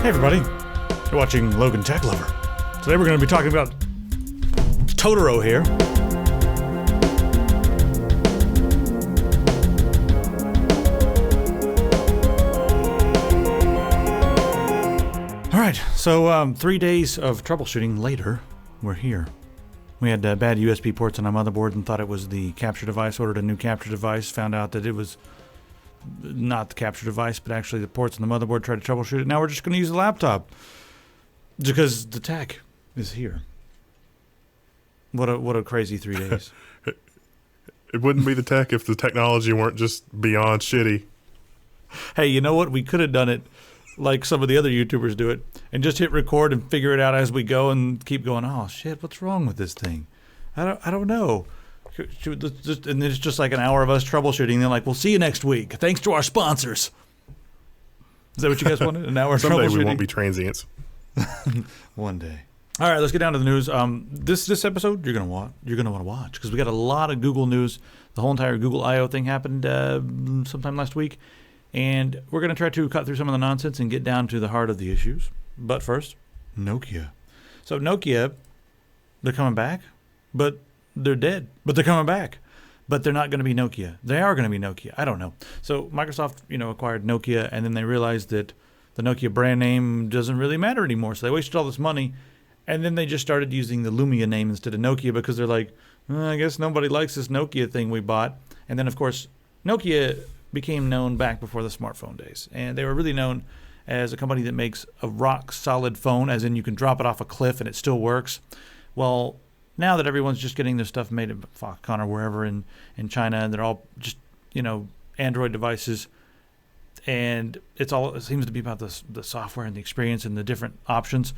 Hey everybody, you're watching Logan Tech Lover. Today we're going to be talking about Totoro here. Alright, so 3 days of troubleshooting later, we're here. We had bad USB ports on our motherboard and thought it was the capture device, ordered a new capture device, found out that it was not the capture device, but actually the ports on the motherboard, tried to troubleshoot it. Now we're just going to use the laptop because the tech is here. What a crazy 3 days. It wouldn't be the tech if the technology weren't just beyond shitty. Hey, you know what? We could have done it like some of the other YouTubers do it and just hit record and figure it out as we go and keep going, oh shit, what's wrong with this thing? I don't know. And it's just like an hour of us troubleshooting. They're like, we'll see you next week. Thanks to our sponsors. Is that what you guys wanted? An hour of troubleshooting? Someday we won't be transients. One day. All right, let's get down to the news. This episode you're gonna want to watch because we got a lot of Google news. The whole entire Google I/O thing happened sometime last week, and we're gonna try to cut through some of the nonsense and get down to the heart of the issues. But first, Nokia. So Nokia, they're coming back, but they're dead. But they're coming back. But they're not going to be Nokia. They are going to be Nokia. I don't know. So Microsoft, acquired Nokia, and then they realized that the Nokia brand name doesn't really matter anymore. So they wasted all this money, and then they just started using the Lumia name instead of Nokia because they're like, I guess nobody likes this Nokia thing we bought. And then, of course, Nokia became known back before the smartphone days. And they were really known as a company that makes a rock-solid phone, as in you can drop it off a cliff and it still works. Well, now that everyone's just getting their stuff made in Foxconn or wherever in China, and they're all just, Android devices, and it seems to be about the software and the experience and the different options,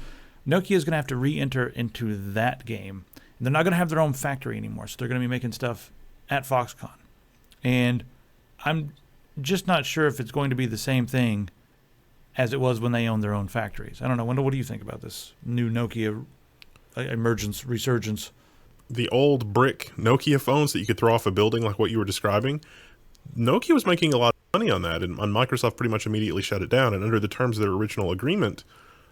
Nokia is going to have to re-enter into that game. And they're not going to have their own factory anymore, so they're going to be making stuff at Foxconn. And I'm just not sure if it's going to be the same thing as it was when they owned their own factories. I don't know. Wendell, what do you think about this new Nokia resurgence? The old brick Nokia phones that you could throw off a building like what you were describing, Nokia was making a lot of money on that, and Microsoft pretty much immediately shut it down. And under the terms of their original agreement,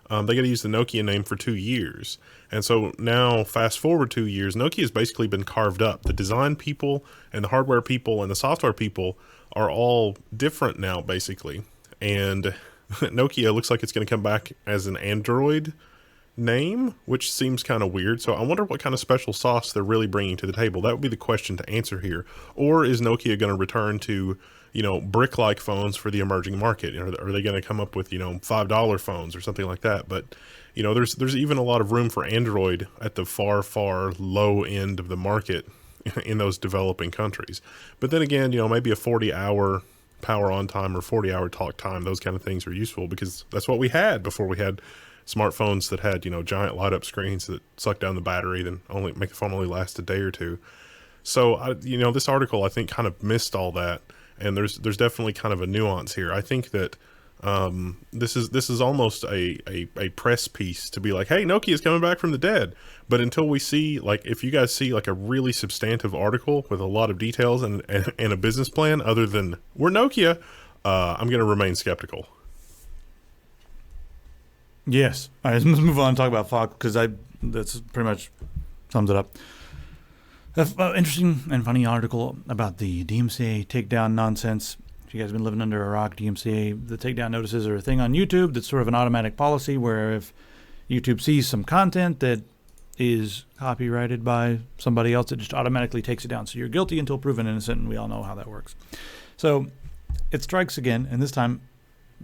they got to use the Nokia name for 2 years. And so now, fast forward 2 years, Nokia has basically been carved up. The design people and the hardware people and the software people are all different now, basically. And Nokia looks like it's going to come back as an Android name, which seems kind of weird. So I wonder what kind of special sauce they're really bringing to the table. That would be the question to answer here. Or is Nokia going to return to, brick-like phones for the emerging market? Are they going to come up with, $5 phones or something like that? But, there's even a lot of room for Android at the far, far low end of the market in those developing countries. But then again, maybe a 40-hour power on time or 40-hour talk time, those kind of things are useful because that's what we had before we had smartphones that had, giant light up screens that suck down the battery, then only make the phone only last a day or two. So, this article, I think, kind of missed all that. And there's definitely kind of a nuance here. I think that this is almost a press piece to be like, hey, Nokia is coming back from the dead. But until we see, if you guys see a really substantive article with a lot of details and a business plan other than we're Nokia, I'm going to remain skeptical. Yes. All right, let's move on and talk about Fox because that's pretty much sums it up. Interesting and funny article about the DMCA takedown nonsense. If you guys have been living under a rock, DMCA, the takedown notices are a thing on YouTube that's sort of an automatic policy where if YouTube sees some content that is copyrighted by somebody else, it just automatically takes it down. So you're guilty until proven innocent, and we all know how that works. So it strikes again, and this time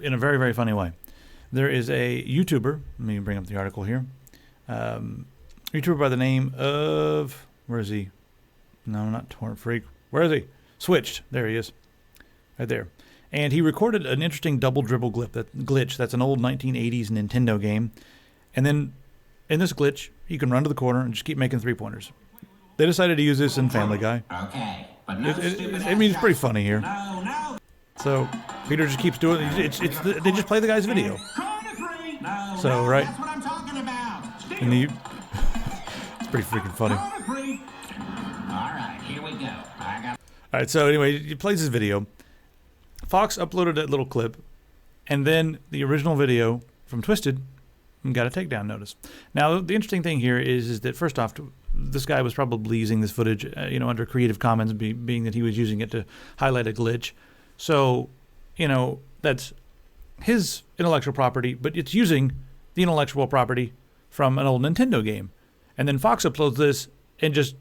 in a very, very funny way. There is a YouTuber, let me bring up the article here, YouTuber by the name of, where is he? No, not Torrent Freak. Where is he? Switched. There he is. Right there. And he recorded an interesting double dribble glitch. That's an old 1980s Nintendo game. And then in this glitch, you can run to the corner and just keep making three-pointers. They decided to use this in Family Guy. Okay, but no it's pretty funny here. No. So Peter just keeps doing it. They just play the guy's video. So, right. That's what I'm talking about. And it's pretty freaking funny. All right, here we go. All right, so anyway, he plays his video. Fox uploaded that little clip, and then the original video from Twisted and got a takedown notice. Now, the interesting thing here is that first off, this guy was probably using this footage, under Creative Commons, being that he was using it to highlight a glitch. So, that's his intellectual property, but it's using the intellectual property from an old Nintendo game. And then Fox uploads this and just,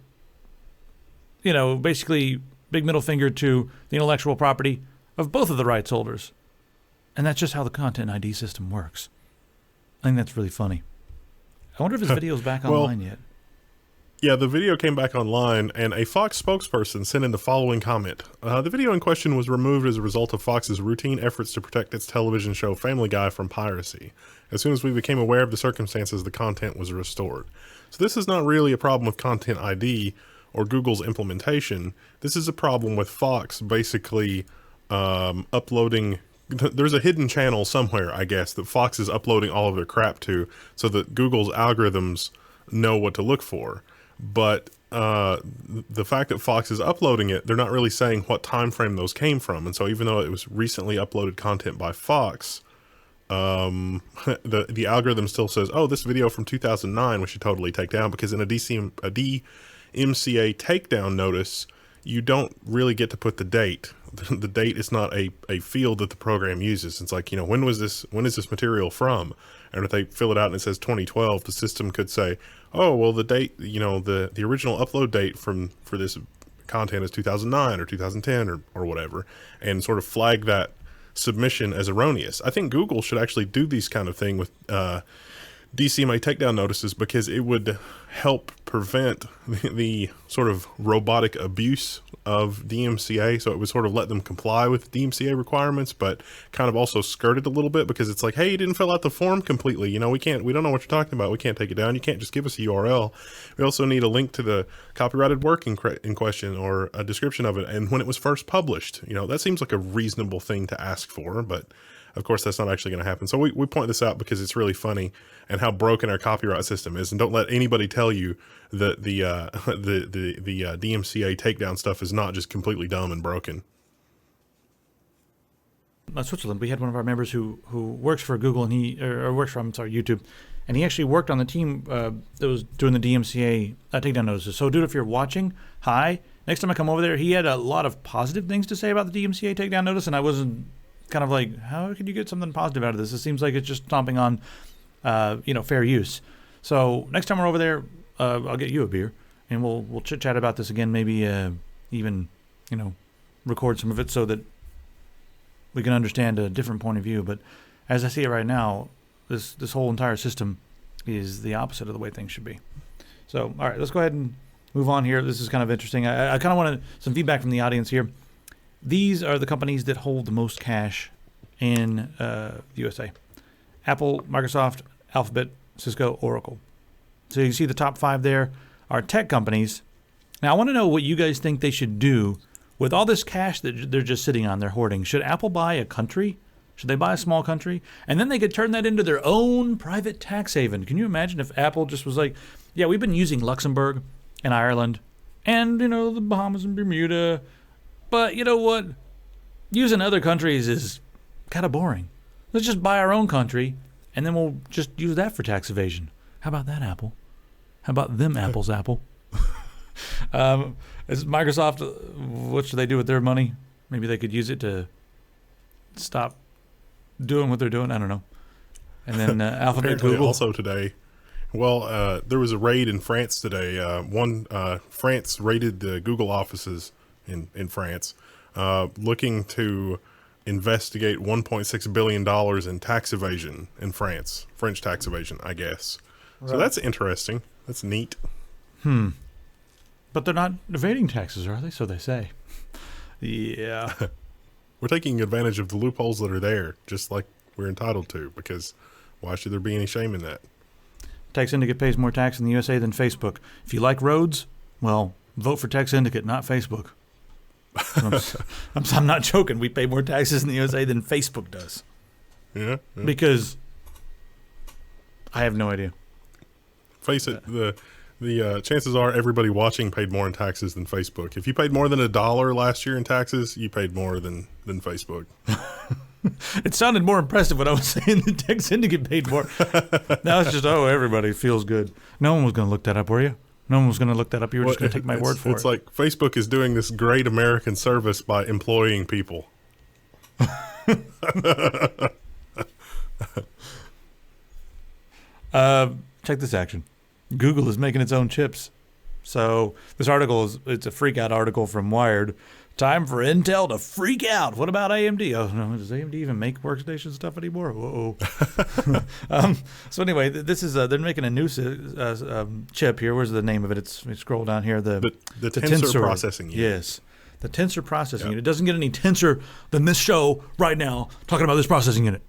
basically big middle finger to the intellectual property of both of the rights holders. And that's just how the Content ID system works. I think that's really funny. I wonder if his video's back online yet. Yeah, the video came back online, and a Fox spokesperson sent in the following comment. The video in question was removed as a result of Fox's routine efforts to protect its television show Family Guy from piracy. As soon as we became aware of the circumstances, the content was restored. So this is not really a problem with Content ID or Google's implementation. This is a problem with Fox basically uploading... There's a hidden channel somewhere, I guess, that Fox is uploading all of their crap to so that Google's algorithms know what to look for. But the fact that Fox is uploading it, they're not really saying what time frame those came from. And so even though it was recently uploaded content by Fox, the algorithm still says, oh, this video from 2009 we should totally take down, because in a DMCA takedown notice, you don't really get to put the date. The date is not a field that the program uses. It's like, when is this material from? And if they fill it out and it says 2012, the system could say, oh, well, the date, the original upload date for this content is 2009 or 2010 or whatever, and sort of flag that submission as erroneous. I think Google should actually do these kind of thing with DCMA takedown notices, because it would help prevent the sort of robotic abuse of DMCA. So it would sort of let them comply with DMCA requirements, but kind of also skirt it a little bit, because it's like, hey, you didn't fill out the form completely. We don't know what you're talking about. We can't take it down. You can't just give us a URL. We also need a link to the copyrighted work in question, or a description of it, and when it was first published. That seems like a reasonable thing to ask for, but of course, that's not actually going to happen. So we point this out because it's really funny and how broken our copyright system is. And don't let anybody tell you that the DMCA takedown stuff is not just completely dumb and broken. Switzerland, we had one of our members who works for Google, and YouTube, and he actually worked on the team that was doing the DMCA takedown notices. So, dude, if you're watching, hi. Next time I come over there, he had a lot of positive things to say about the DMCA takedown notice, and I wasn't kind of like, how could you get something positive out of this? It seems like it's just stomping on, fair use. So next time we're over there, I'll get you a beer, and we'll chit chat about this again. Maybe even record some of it so that we can understand a different point of view. But as I see it right now, this whole entire system is the opposite of the way things should be. So all right, let's go ahead and move on here. This is kind of interesting. I kind of wanted some feedback from the audience here. These are the companies that hold the most cash in the USA. Apple, Microsoft, Alphabet, Cisco, Oracle. So you see the top 5 there are tech companies. Now, I want to know what you guys think they should do with all this cash that they're just sitting on, they're hoarding. Should Apple buy a country? Should they buy a small country? And then they could turn that into their own private tax haven. Can you imagine if Apple just was like, yeah, we've been using Luxembourg and Ireland and, the Bahamas and Bermuda, but you know what? Using other countries is kind of boring. Let's just buy our own country, and then we'll just use that for tax evasion. How about that, Apple? How about them apples, Apple? Is Microsoft, what should they do with their money? Maybe they could use it to stop doing what they're doing. I don't know. And then Alphabet, Google. Also today, there was a raid in France today. France raided the Google offices in France, looking to investigate $1.6 billion in tax evasion in France. French tax evasion, I guess. Right. So that's interesting. That's neat. But they're not evading taxes, are they? So they say. Yeah. We're taking advantage of the loopholes that are there, just like we're entitled to, because why should there be any shame in that? Tech Syndicate pays more tax in the USA than Facebook. If you like roads, well, vote for Tech Syndicate, not Facebook. I'm not joking. We pay more taxes in the USA than Facebook does. Yeah. Because I have no idea. Face it, the chances are everybody watching paid more in taxes than Facebook. If you paid more than $1 last year in taxes, you paid more than Facebook. It sounded more impressive when I was saying the Tech Syndicate paid more. Now it's just, everybody feels good. No one was going to look that up, were you? No one was going to look that up. You were just going to take my word for it. It's like Facebook is doing this great American service by employing people. Check this action. Google is making its own chips. So this article it's a freak out article from Wired. Time for Intel to freak out. What about AMD? Oh no, does AMD even make workstation stuff anymore? Whoa. So anyway, this is they're making a new chip here. Where's the name of it? It's scroll down here. The Tensor processing unit. Yes, the Tensor processing unit. It doesn't get any tenser than this show right now talking about this processing unit.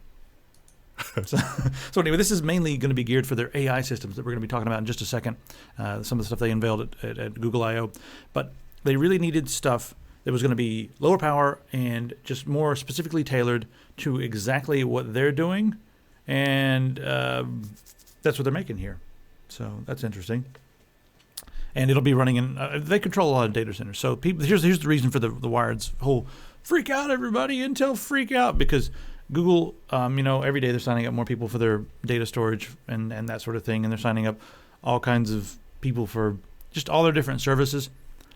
So anyway, this is mainly going to be geared for their AI systems that we're going to be talking about in just a second. Some of the stuff they unveiled at Google I/O, but they really needed stuff that was going to be lower power and just more specifically tailored to exactly what they're doing, and that's what they're making here. So that's interesting. And it'll be running in. They control a lot of data centers. So here's the reason for the Wired's whole freak out, everybody, Intel freak out, because Google, every day they're signing up more people for their data storage and that sort of thing, and they're signing up all kinds of people for just all their different services.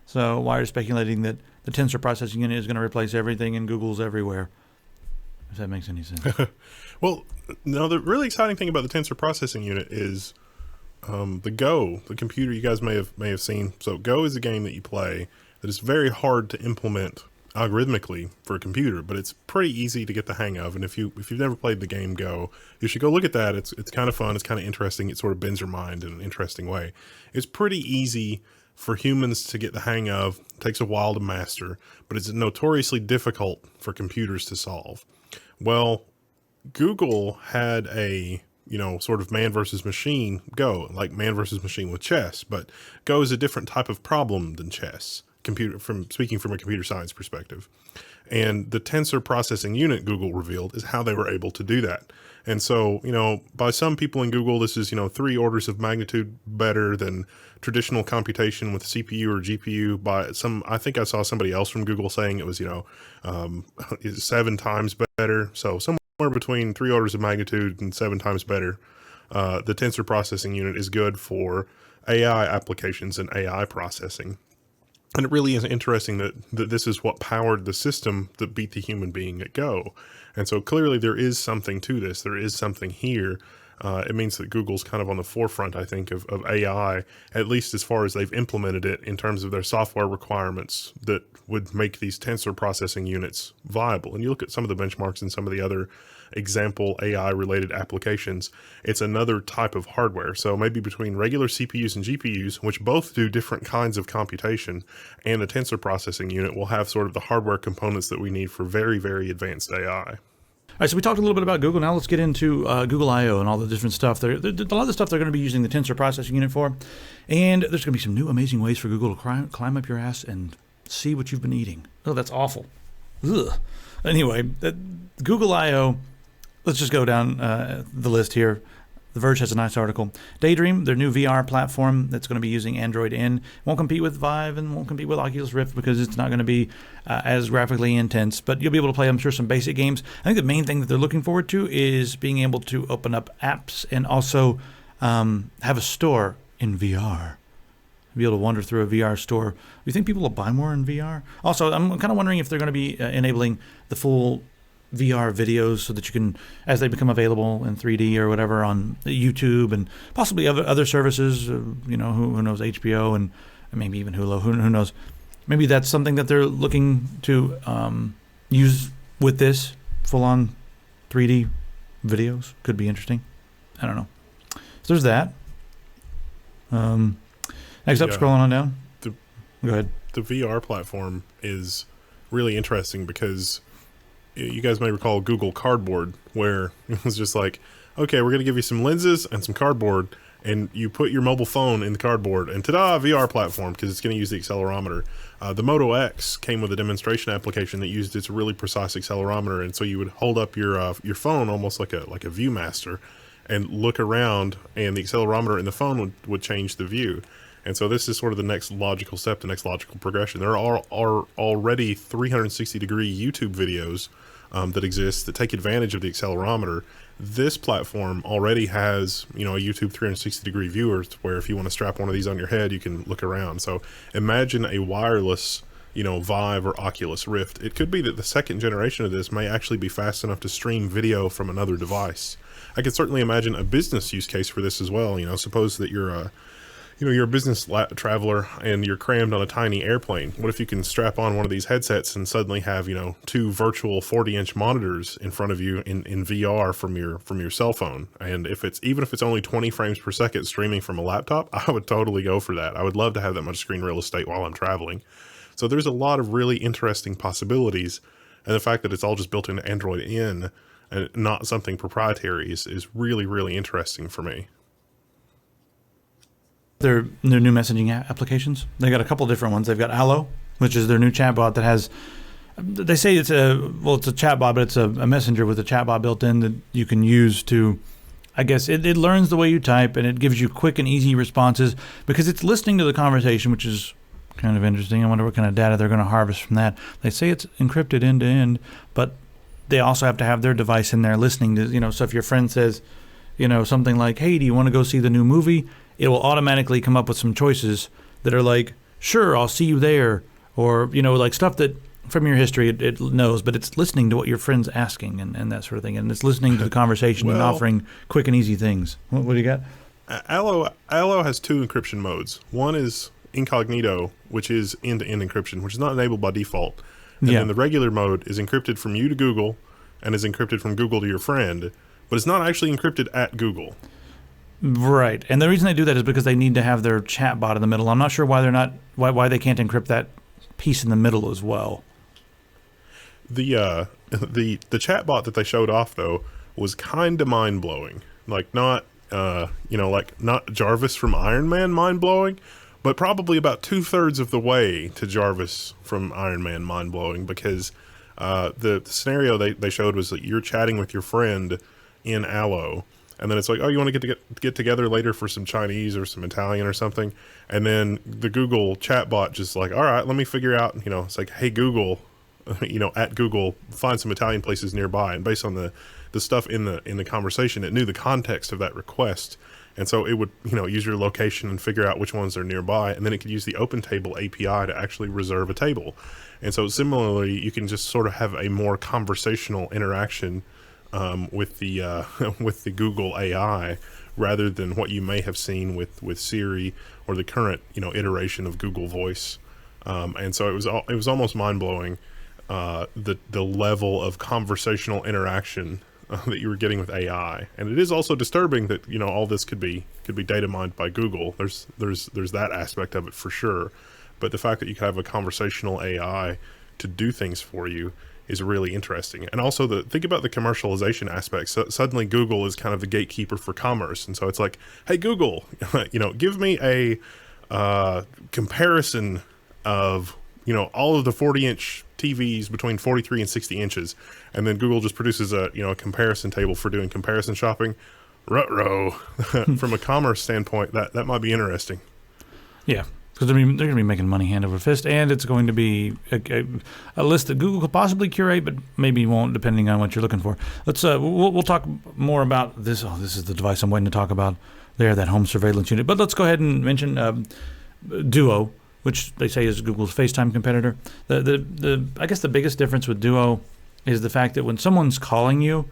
So Wired is speculating that the Tensor processing unit is going to replace everything and Google's everywhere, if that makes any sense. Well, no, the really exciting thing about the Tensor processing unit is the Go, the computer you guys may have seen. So Go is a game that you play that is very hard to implement algorithmically for a computer, but it's pretty easy to get the hang of. And if you've never played the game Go, you should go look at that. It's kind of fun. It's kind of interesting. It sort of bends your mind in an interesting way. It's pretty easy for humans to get the hang of. It takes a while to master, but it's notoriously difficult for computers to solve. Well, Google had a sort of man versus machine Go, like man versus machine with chess, but Go is a different type of problem than chess. Speaking from a computer science perspective. And the Tensor processing unit Google revealed is how they were able to do that. And so, by some people in Google, this is, 3 orders of magnitude better than traditional computation with CPU or GPU. I think I saw somebody else from Google saying it was, 7 times better. So somewhere between 3 orders of magnitude and 7 times better. The Tensor processing unit is good for AI applications and AI processing. And it really is interesting that this is what powered the system that beat the human being at Go. And so clearly there is something to this. There is something here. It means that Google's kind of on the forefront, I think, of AI, at least as far as they've implemented it in terms of their software requirements that would make these tensor processing units viable. And you look at some of the benchmarks and some of the other example AI-related applications, it's another type of hardware. So maybe between regular CPUs and GPUs, which both do different kinds of computation, and the tensor processing unit will have sort of the hardware components that we need for very, very advanced AI. All right, so we talked a little bit about Google. Now let's get into Google I/O and all the different stuff. A lot of the stuff they're going to be using the Tensor processing unit for. And there's going to be some new amazing ways for Google to climb up your ass and see what you've been eating. Oh, that's awful. Ugh. Anyway, Google I/O, let's just go down the list here. The Verge has a nice article. Daydream, their new VR platform that's going to be using Android N, won't compete with Vive and won't compete with Oculus Rift because it's not going to be as graphically intense. But you'll be able to play, I'm sure, some basic games. I think the main thing that they're looking forward to is being able to open up apps and also have a store in VR. Be able to wander through a VR store. Do you think people will buy more in VR? Also, I'm kind of wondering if they're going to be enabling the full VR videos so that you can, as they become available in 3D or whatever on YouTube and possibly other services, who knows, HBO and maybe even Hulu, who knows. Maybe that's something that they're looking to use with this full-on 3D videos. Could be interesting. I don't know. So there's that. Next up, scrolling on down. Go ahead. The VR platform is really interesting because you guys may recall Google Cardboard, where it was just like, okay, we're going to give you some lenses and some cardboard, and you put your mobile phone in the cardboard, and ta-da, VR platform, because it's going to use the accelerometer. The Moto X came with a demonstration application that used its really precise accelerometer, and so you would hold up your phone almost like a ViewMaster and look around, and the accelerometer in the phone would change the view. And so this is sort of the next logical step, the next logical progression. There are already 360-degree YouTube videos that exist that take advantage of the accelerometer. This platform already has, a YouTube 360-degree viewer where if you want to strap one of these on your head, you can look around. So imagine a wireless, Vive or Oculus Rift. It could be that the second generation of this may actually be fast enough to stream video from another device. I could certainly imagine a business use case for this as well. Suppose that you're a business traveler and you're crammed on a tiny airplane. What if you can strap on one of these headsets and suddenly have, two virtual 40-inch monitors in front of you in VR from your cell phone? And even if it's only 20 frames per second streaming from a laptop, I would totally go for that. I would love to have that much screen real estate while I'm traveling. So there's a lot of really interesting possibilities. And the fact that it's all just built into Android N and not something proprietary is really, really interesting for me. Their new messaging applications. They got a couple different ones. They've got Allo, which is their new chatbot that has. They say it's a chatbot, but it's a messenger with a chatbot built in that you can use to. I guess it learns the way you type and it gives you quick and easy responses because it's listening to the conversation, which is kind of interesting. I wonder what kind of data they're going to harvest from that. They say it's encrypted end to end, but they also have to have their device in there listening to. So if your friend says, something like, "Hey, do you want to go see the new movie?" It will automatically come up with some choices that are like, sure, I'll see you there. Or, like stuff that from your history it knows, but it's listening to what your friend's asking and that sort of thing. And it's listening to the conversation and offering quick and easy things. What do you got? Allo has two encryption modes. One is incognito, which is end-to-end encryption, which is not enabled by default. And then the regular mode is encrypted from you to Google and is encrypted from Google to your friend, but it's not actually encrypted at Google. Right, and the reason they do that is because they need to have their chat bot in the middle. I'm not sure why they can't encrypt that piece in the middle as well. The chat bot that they showed off though was kind of mind blowing. Like not not Jarvis from Iron Man mind blowing, but probably about 2/3 of the way to Jarvis from Iron Man mind blowing because the scenario they showed was that you're chatting with your friend in Allo. And then it's like, oh, you want to get together later for some Chinese or some Italian or something? And then the Google chatbot just like, all right, let me figure out, it's like, hey, Google, at Google, find some Italian places nearby. And based on the stuff in the conversation, it knew the context of that request. And so it would, use your location and figure out which ones are nearby. And then it could use the OpenTable API to actually reserve a table. And so similarly, you can just sort of have a more conversational interaction with the Google AI rather than what you may have seen with Siri or the current iteration of Google Voice, and so it was almost mind blowing the level of conversational interaction that you were getting with AI, and it is also disturbing that all this could be data mined by Google. There's that aspect of it for sure, but the fact that you could have a conversational AI to do things for you is really interesting. And also think about the commercialization aspects. So suddenly Google is kind of the gatekeeper for commerce. And so it's like, hey, Google, give me a comparison of, all of the 40-inch TVs between 43 and 60 inches. And then Google just produces a comparison table for doing comparison shopping. Ruh-roh. From a commerce standpoint, that might be interesting. Yeah. Because they're going to be making money hand over fist, and it's going to be a list that Google could possibly curate, but maybe won't, depending on what you're looking for. Let's we'll talk more about this. Oh, this is the device I'm waiting to talk about there, that home surveillance unit. But let's go ahead and mention Duo, which they say is Google's FaceTime competitor. I guess the biggest difference with Duo is the fact that when someone's calling you,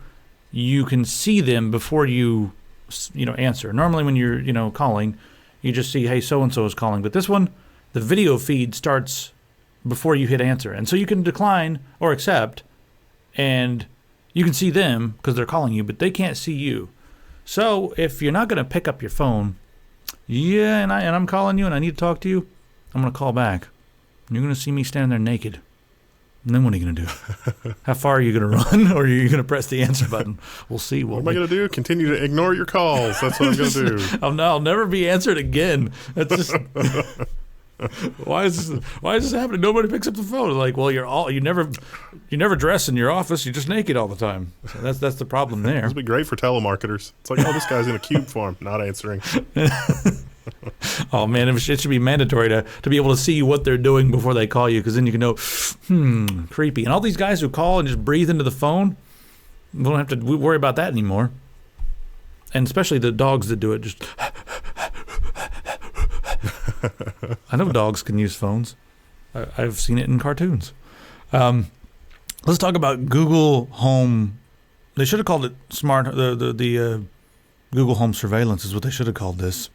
you can see them before you answer. Normally, when you're calling, you just see, hey, so-and-so is calling. But this one, the video feed starts before you hit answer. And so you can decline or accept, and you can see them because they're calling you, but they can't see you. So if you're not going to pick up your phone, and I'm calling you and I need to talk to you, I'm going to call back. You're going to see me standing there naked. And then what are you going to do? How far are you going to run, or are you going to press the answer button? We'll see. What am I going to do? Continue to ignore your calls. That's what I'm going to do. I'll never be answered again. That's just why is this happening? Nobody picks up the phone. Like, well, you never dress in your office. You're just naked all the time. So that's the problem there. This would be great for telemarketers. It's like, oh, this guy's in a cube form, not answering. Oh man, it should be mandatory to be able to see what they're doing before they call you, because then you can know, creepy. And all these guys who call and just breathe into the phone, we don't have to worry about that anymore. And especially the dogs that do it, just. I know dogs can use phones. I've seen it in cartoons. Let's talk about Google Home. They should have called it smart. The Google Home Surveillance is what they should have called this.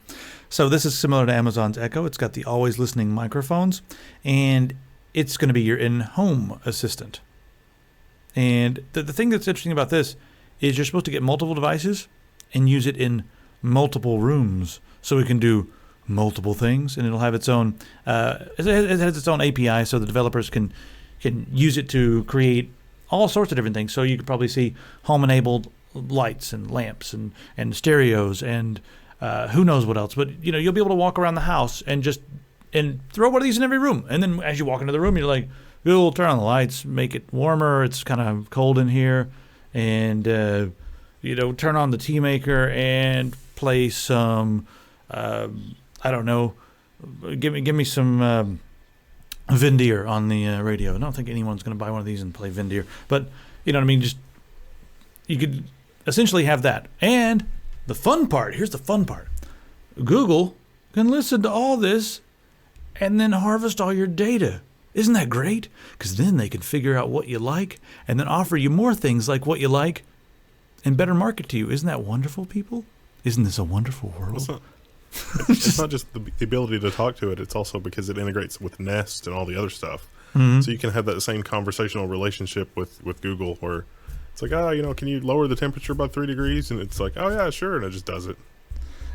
So this is similar to Amazon's Echo. It's got the always listening microphones, and it's going to be your in-home assistant. And the thing that's interesting about this is you're supposed to get multiple devices and use it in multiple rooms, so it can do multiple things, and it'll have its own. It has its own API, so the developers can use it to create all sorts of different things. So you could probably see home-enabled lights and lamps and stereos and who knows what else. But you'll be able to walk around the house and throw one of these in every room. And then as you walk into the room, you're like, Google, turn on the lights, make it warmer. It's kind of cold in here, and turn on the tea maker and play some. I don't know. Give me some Vin Deer on the radio. I don't think anyone's going to buy one of these and play Vin Deer, but you know what I mean. Just you could essentially have that. And the fun part. Here's the fun part. Google can listen to all this and then harvest all your data. Isn't that great? Because then they can figure out what you like and then offer you more things like what you like and better market to you. Isn't that wonderful, people? Isn't this a wonderful world? It's not just the ability to talk to it. It's also because it integrates with Nest and all the other stuff. Mm-hmm. So you can have that same conversational relationship with Google where it's like, can you lower the temperature by 3 degrees? And it's like, oh, yeah, sure. And it just does it.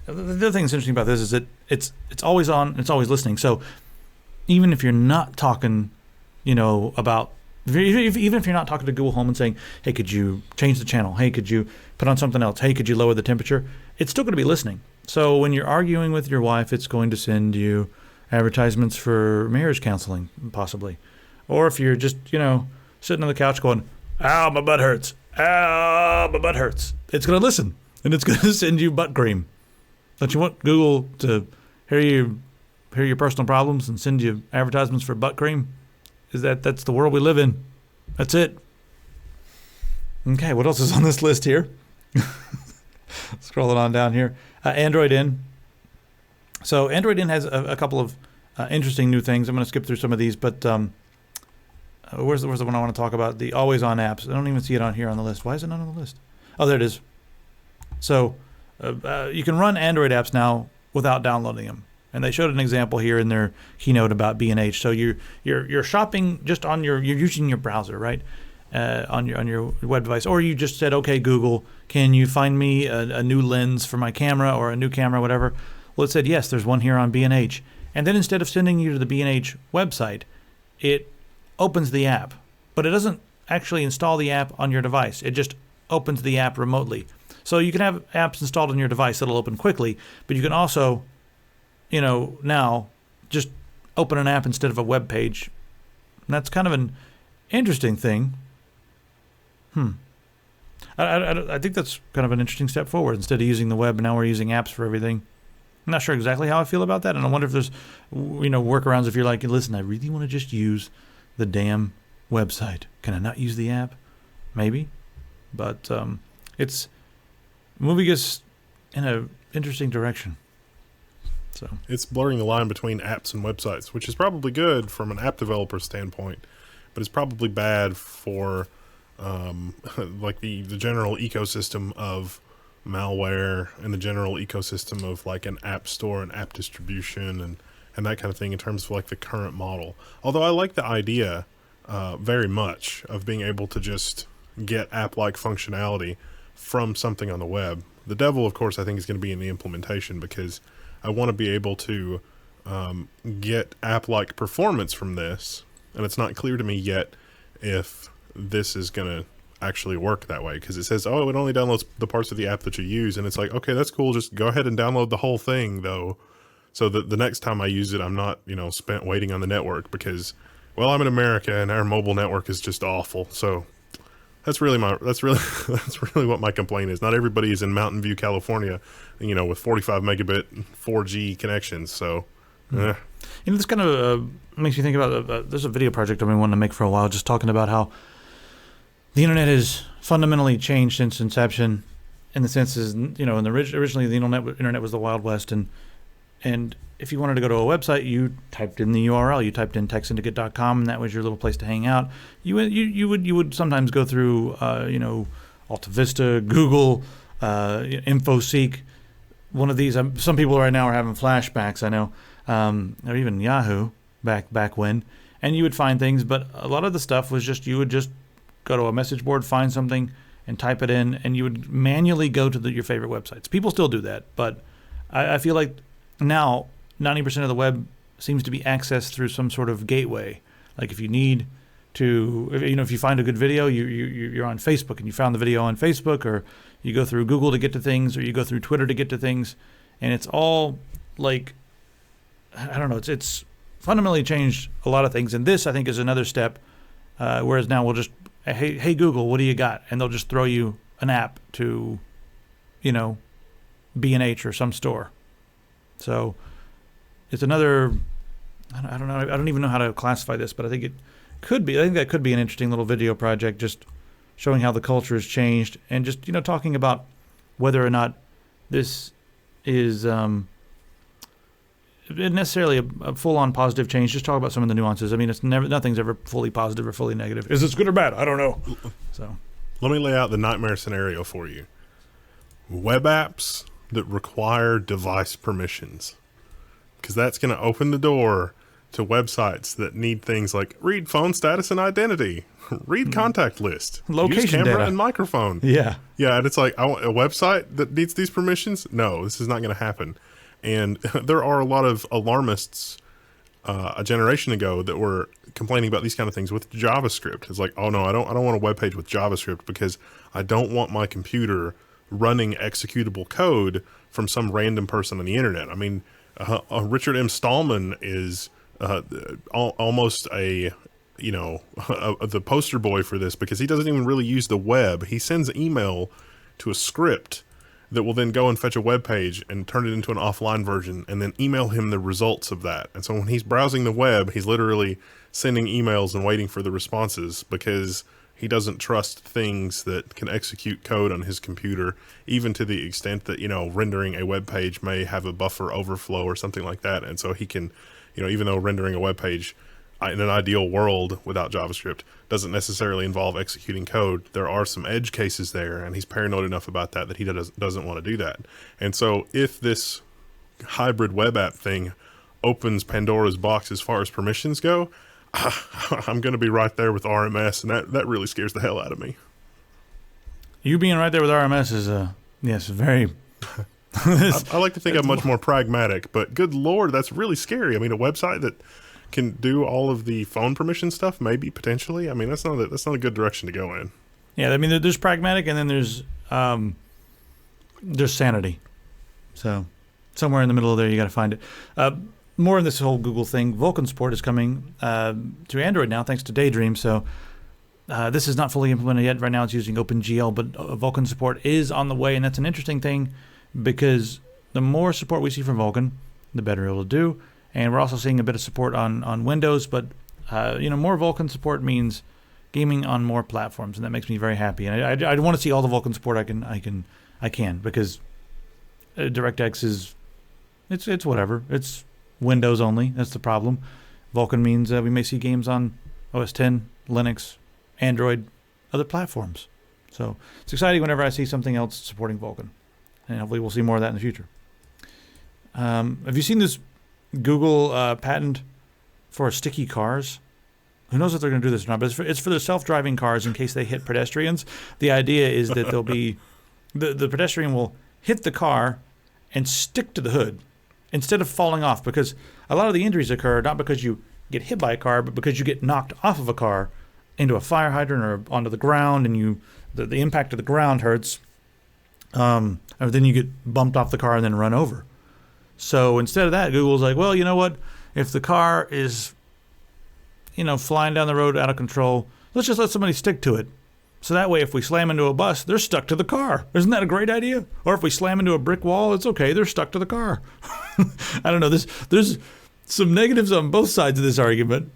The other thing that's interesting about this is that it's always on, it's always listening. So even if you're not talking, about, even if you're not talking to Google Home and saying, hey, could you change the channel? Hey, could you put on something else? Hey, could you lower the temperature? It's still going to be listening. So when you're arguing with your wife, it's going to send you advertisements for marriage counseling, possibly. Or if you're just, sitting on the couch going, ow, my butt hurts. Ow, my butt hurts. It's going to listen, and it's going to send you butt cream. Don't you want Google to hear your personal problems and send you advertisements for butt cream? That's the world we live in. That's it. Okay, what else is on this list here? Scrolling on down here. Android In. So Android In has a couple of interesting new things. I'm going to skip through some of these, but where's the one I want to talk about? The always on apps. I don't even see it on here on the list. Why is it not on the list? Oh, there it is. So you can run Android apps now without downloading them. And they showed an example here in their keynote about B&H. So you're shopping just on you're using your browser, right? On your web device, or you just said, okay, Google, can you find me a new lens for my camera or a new camera, whatever? Well, it said, yes, there's one here on B&H. And then instead of sending you to the B&H website, it opens the app. But it doesn't actually install the app on your device. It just opens the app remotely. So you can have apps installed on your device that'll open quickly, but you can also, now just open an app instead of a web page. And that's kind of an interesting thing. I think that's kind of an interesting step forward. Instead of using the web, now we're using apps for everything. I'm not sure exactly how I feel about that, and I wonder if there's, workarounds if you're like, listen, I really want to just use the damn website. Can I not use the app? Maybe. But it's moving us in an interesting direction. So it's blurring the line between apps and websites, which is probably good from an app developer standpoint, but it's probably bad for like the general ecosystem of malware and the general ecosystem of like an app store and app distribution and that kind of thing in terms of like the current model. Although I like the idea very much of being able to just get app-like functionality from something on the web. The devil, of course, I think is going to be in the implementation, because I want to be able to get app-like performance from this, and it's not clear to me yet if this is going to actually work that way, because it says, oh, it only downloads the parts of the app that you use, and it's like, okay, that's cool, just go ahead and download the whole thing, though, so that the next time I use it, I'm not, spent waiting on the network, because, well, I'm in America, and our mobile network is just awful, so That's really that's really what my complaint is. Not everybody is in Mountain View, California, with 45 megabit 4G connections. So, This kind of makes me think about there's a video project I've been wanting to make for a while, just talking about how the internet has fundamentally changed since inception. In the sense is, originally the internet was the Wild West, and if you wanted to go to a website, you typed in the URL, you typed in techsyndicate.com, and that was your little place to hang out. You would sometimes go through Alta Vista, Google, InfoSeek. One of these, some people right now are having flashbacks, I know, or even Yahoo back when, and you would find things, but a lot of the stuff was just you would just go to a message board, find something, and type it in, and you would manually go to your favorite websites. People still do that, but I feel like now 90% of the web seems to be accessed through some sort of gateway. Like if you need to, if you find a good video, you're on Facebook and you found the video on Facebook, or you go through Google to get to things, or you go through Twitter to get to things, and it's all like, I don't know, it's fundamentally changed a lot of things, and this I think is another step. Whereas now we'll just, hey Google, what do you got? And they'll just throw you an app to, B&H or some store. So it's another, I don't know, I don't even know how to classify this, but I think that could be an interesting little video project, just showing how the culture has changed, and just, talking about whether or not this is necessarily a full-on positive change. Just talk about some of the nuances. I mean, nothing's ever fully positive or fully negative. Is this good or bad? I don't know. So let me lay out the nightmare scenario for you. Web apps that require device permissions, because that's going to open the door to websites that need things like read phone status and identity, read contact list, location use camera data and microphone. Yeah, and it's like, I want a website that needs these permissions. No, this is not going to happen. And there are a lot of alarmists a generation ago that were complaining about these kind of things with JavaScript. It's like, oh no, I don't want a web page with JavaScript because I don't want my computer running executable code from some random person on the internet. I mean, Richard M. Stallman is almost the poster boy for this, because he doesn't even really use the web. He sends email to a script that will then go and fetch a web page and turn it into an offline version, and then email him the results of that. And so when he's browsing the web, he's literally sending emails and waiting for the responses, because he doesn't trust things that can execute code on his computer, even to the extent that, rendering a web page may have a buffer overflow or something like that. And so he can, even though rendering a web page in an ideal world without JavaScript doesn't necessarily involve executing code, there are some edge cases there, and he's paranoid enough about that he doesn't want to do that. And so if this hybrid web app thing opens Pandora's box as far as permissions go, I'm going to be right there with RMS, and that really scares the hell out of me. You being right there with RMS is very... I like to think I'm much more pragmatic, but good Lord, that's really scary. I mean, a website that can do all of the phone permission stuff, maybe potentially. I mean, that's not a good direction to go in. Yeah, I mean, there's pragmatic, and then there's sanity. So somewhere in the middle of there, you got to find it. More in this whole Google thing. Vulkan support is coming to Android now, thanks to Daydream. So this is not fully implemented yet. Right now, it's using OpenGL, but Vulkan support is on the way, and that's an interesting thing, because the more support we see from Vulkan, the better it'll do. And we're also seeing a bit of support on Windows, but more Vulkan support means gaming on more platforms, and that makes me very happy. And I want to see all the Vulkan support I can, because DirectX is it's whatever. It's Windows only. That's the problem. Vulkan means we may see games on OS X, Linux, Android, other platforms. So it's exciting whenever I see something else supporting Vulkan, and hopefully we'll see more of that in the future. Have you seen this Google patent for sticky cars? Who knows if they're going to do this or not, but it's for the self-driving cars in case they hit pedestrians. The idea is that there'll be the pedestrian will hit the car and stick to the hood instead of falling off, because a lot of the injuries occur not because you get hit by a car, but because you get knocked off of a car into a fire hydrant or onto the ground, and the impact of the ground hurts, or then you get bumped off the car and then run over. So instead of that, Google's like, well, you know what? If the car is, flying down the road out of control, let's just let somebody stick to it. So that way, if we slam into a bus, they're stuck to the car. Isn't that a great idea? Or if we slam into a brick wall, it's okay. They're stuck to the car. I don't know. There's some negatives on both sides of this argument,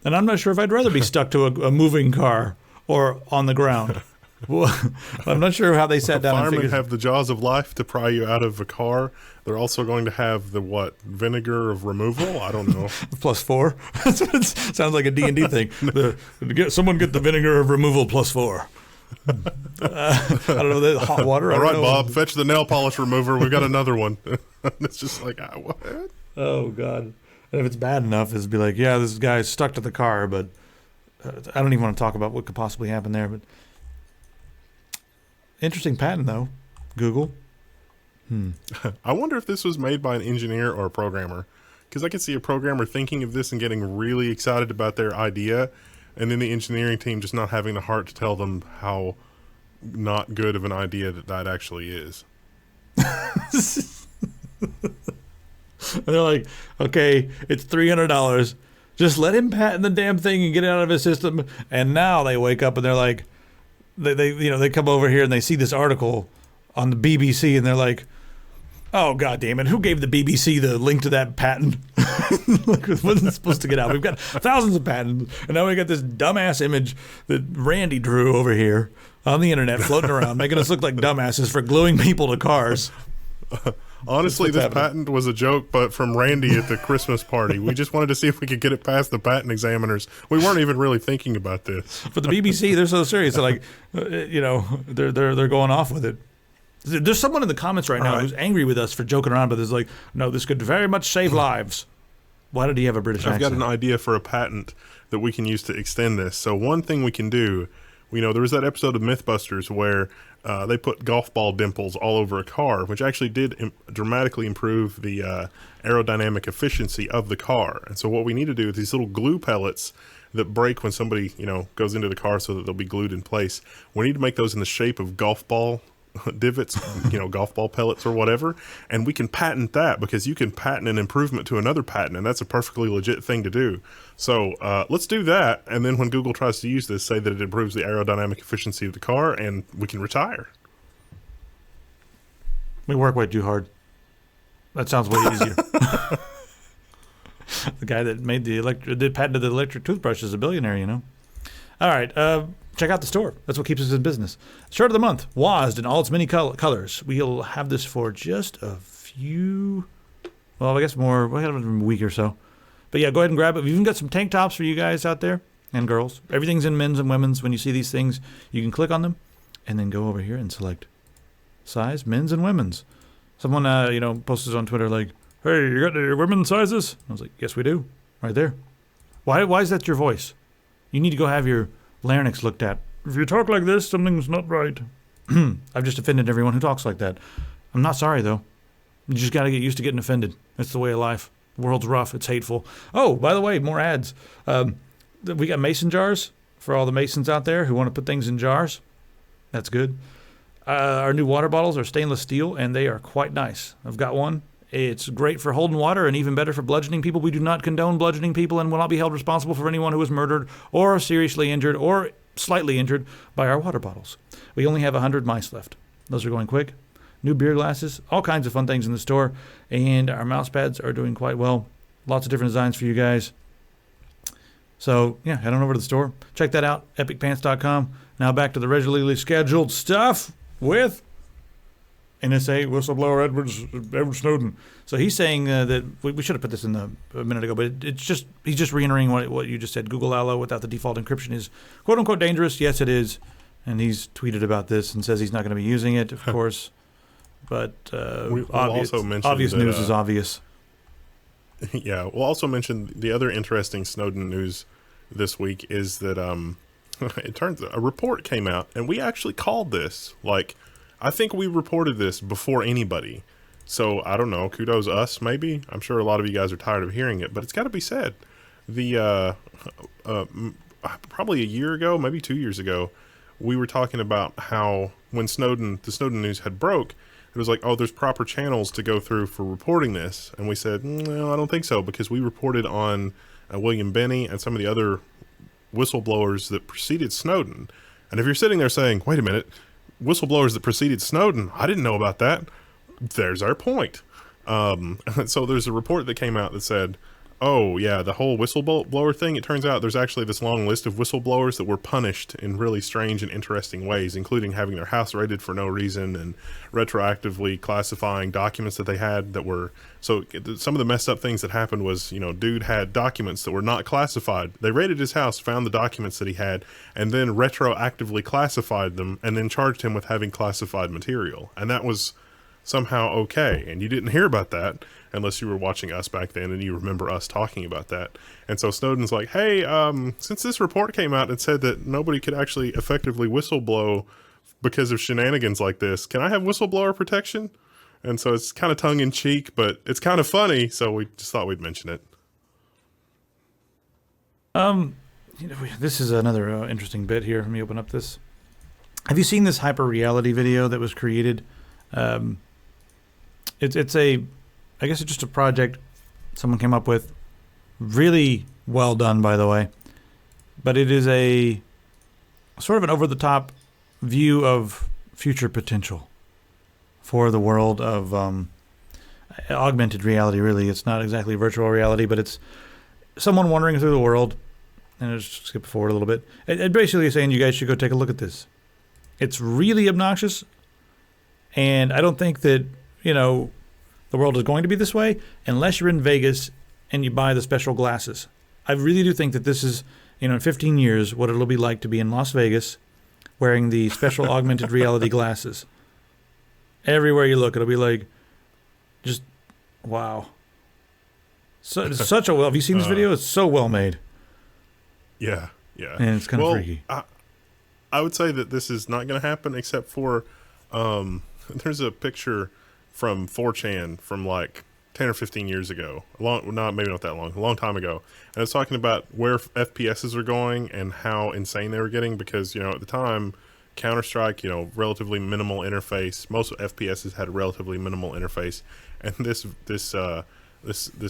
and I'm not sure if I'd rather be stuck to a moving car or on the ground. Well, I'm not sure how they sat down and Firemen figured. have the jaws of life to pry you out of a car. They're also going to have the vinegar of removal. I don't know. +4. Sounds like a D&D thing. Someone get the vinegar of removal +4. I don't know, the hot water. All right, Bob, fetch the nail polish remover. We've got another one. It's just like, what? Oh God! And if it's bad enough, it'd be like, yeah, this guy's stuck to the car, but I don't even want to talk about what could possibly happen there. But interesting patent, though. Google. I wonder if this was made by an engineer or a programmer, because I could see a programmer thinking of this and getting really excited about their idea, and then the engineering team just not having the heart to tell them how not good of an idea that actually is. They're like, okay, it's $300. Just let him patent the damn thing and get it out of his system. And now they wake up and they're like, they come over here and they see this article on the BBC and they're like, oh God damn it! Who gave the BBC the link to that patent? Like, it wasn't supposed to get out. We've got thousands of patents, and now we got this dumbass image that Randy drew over here on the internet, floating around, making us look like dumbasses for gluing people to cars. Honestly, this patent was a joke, but from Randy at the Christmas party. We just wanted to see if we could get it past the patent examiners. We weren't even really thinking about this. But the BBC, they're so serious. They're like, they're going off with it. There's someone in the comments right now who's angry with us for joking around, but there's like, no, this could very much save lives. Why did he have a British accent? I've got an idea for a patent that we can use to extend this. So one thing we can do, there was that episode of Mythbusters where they put golf ball dimples all over a car, which actually did dramatically improve the aerodynamic efficiency of the car. And so what we need to do is these little glue pellets that break when somebody, goes into the car so that they'll be glued in place. We need to make those in the shape of golf ball divots, golf ball pellets or whatever, and we can patent that, because you can patent an improvement to another patent, and that's a perfectly legit thing to do. So let's do that, and then when Google tries to use this, say that it improves the aerodynamic efficiency of the car, and we can retire. We work way too hard. That sounds way easier. The guy that made patented the electric toothbrush is a billionaire, All right, check out the store. That's what keeps us in business. Shirt of the month, WASD in all its many colors. We'll have this for just a few, I guess more, we'll have it in a week or so. But yeah, go ahead and grab it. We've even got some tank tops for you guys out there and girls. Everything's in men's and women's. When you see these things, you can click on them and then go over here and select size, men's and women's. Someone, posted on Twitter like, hey, you got your women's sizes? I was like, yes, we do. Right there. Why is that your voice? You need to go have your larynx looked at. If you talk like this, something's not right. I've just offended everyone who talks like that. I'm not sorry, though. You just got to get used to getting offended. That's the way of life. The world's rough. It's hateful. Oh, by the way, more ads. We got mason jars for all the masons out there who want to put things in jars. That's good. Our new water bottles are stainless steel, and they are quite nice. I've got one. It's great for holding water and even better for bludgeoning people. We do not condone bludgeoning people and will not be held responsible for anyone who was murdered or seriously injured or slightly injured by our water bottles. We only have 100 mice left. Those are going quick. New beer glasses, all kinds of fun things in the store. And our mouse pads are doing quite well. Lots of different designs for you guys. So, yeah, head on over to the store. Check that out, epicpants.com. Now back to the regularly scheduled stuff with NSA whistleblower Edward Snowden. So he's saying that we should have put this in a minute ago, but he's just reiterating what you just said. Google Allo without the default encryption is quote unquote dangerous. Yes, it is, and he's tweeted about this and says he's not going to be using it, of course. But we'll also mention obvious that, news is obvious. Yeah, we'll also mention the other interesting Snowden news this week is that it turns out a report came out, and we actually called this. I think we reported this before anybody. So, I don't know, kudos us, maybe. I'm sure a lot of you guys are tired of hearing it, but it's got to be said. Probably a year ago, maybe 2 years ago, we were talking about how when the Snowden news had broke, it was like, oh, there's proper channels to go through for reporting this. And we said, no, I don't think so, because we reported on William Binney and some of the other whistleblowers that preceded Snowden. And if you're sitting there saying, wait a minute, whistleblowers that preceded Snowden, I didn't know about that, there's our point. So there's a report that came out that said, oh yeah, the whole whistleblower thing, it turns out there's actually this long list of whistleblowers that were punished in really strange and interesting ways, including having their house raided for no reason and retroactively classifying documents that they had that were, so some of the messed up things that happened was, dude had documents that were not classified. They raided his house, found the documents that he had, and then retroactively classified them and then charged him with having classified material. And that was somehow okay. And you didn't hear about that unless you were watching us back then and you remember us talking about that. And so Snowden's like, hey, since this report came out and said that nobody could actually effectively whistleblow because of shenanigans like this, can I have whistleblower protection? And so it's kind of tongue-in-cheek, but it's kind of funny, so we just thought we'd mention it. This is another interesting bit here. Let me open up this. Have you seen this hyper reality video that was created? It's I guess it's just a project someone came up with. Really well done, by the way. But it is a sort of an over-the-top view of future potential for the world of augmented reality, really. It's not exactly virtual reality, but it's someone wandering through the world. And I'll just skip forward a little bit. It basically saying you guys should go take a look at this. It's really obnoxious. And I don't think that, the world is going to be this way unless you're in Vegas and you buy the special glasses. I really do think that this is, in 15 years, what it'll be like to be in Las Vegas wearing the special augmented reality glasses. Everywhere you look, it'll be like, just, wow. So it's such a have you seen this video? It's so well made. Yeah. And it's kind of freaky. I would say that this is not going to happen except for, there's a picture from 4chan from like 10 or 15 years ago. Maybe not that long, a long time ago. And it's talking about where FPSs are going and how insane they were getting because, at the time, Counter-Strike, relatively minimal interface. Most FPSs had a relatively minimal interface. And this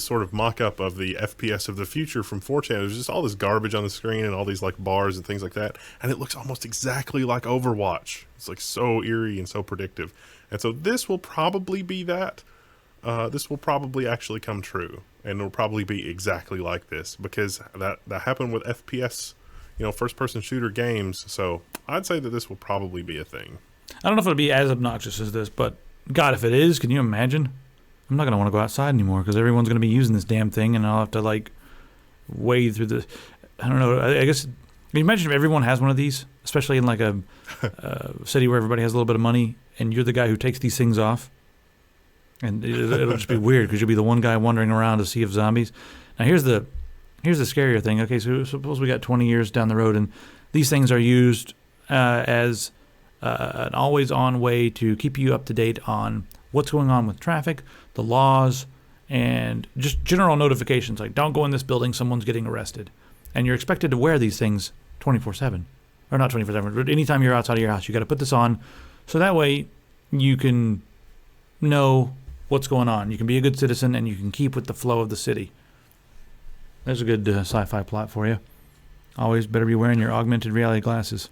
sort of mock-up of the FPS of the future from 4chan, there's just all this garbage on the screen and all these like bars and things like that. And it looks almost exactly like Overwatch. It's like so eerie and so predictive. And so this will probably be that. This will probably actually come true. And it'll probably be exactly like this because that happened with FPS, first-person shooter games. So I'd say that this will probably be a thing. I don't know if it'll be as obnoxious as this, but God, if it is, can you imagine? I'm not going to want to go outside anymore because everyone's going to be using this damn thing and I'll have to wade through the, I don't know, I guess, can you imagine if everyone has one of these, especially in like a city where everybody has a little bit of money and you're the guy who takes these things off? And it'll just be weird because you'll be the one guy wandering around a sea of zombies. Now here's the scarier thing. Okay, so suppose we got 20 years down the road and these things are used as an always-on way to keep you up to date on what's going on with traffic, the laws, and just general notifications like don't go in this building, someone's getting arrested. And you're expected to wear these things 24/7. Or not 24/7, but anytime you're outside of your house, you got to put this on so that way you can know what's going on. You can be a good citizen and you can keep with the flow of the city. There's a good sci-fi plot for you. Always better be wearing your augmented reality glasses.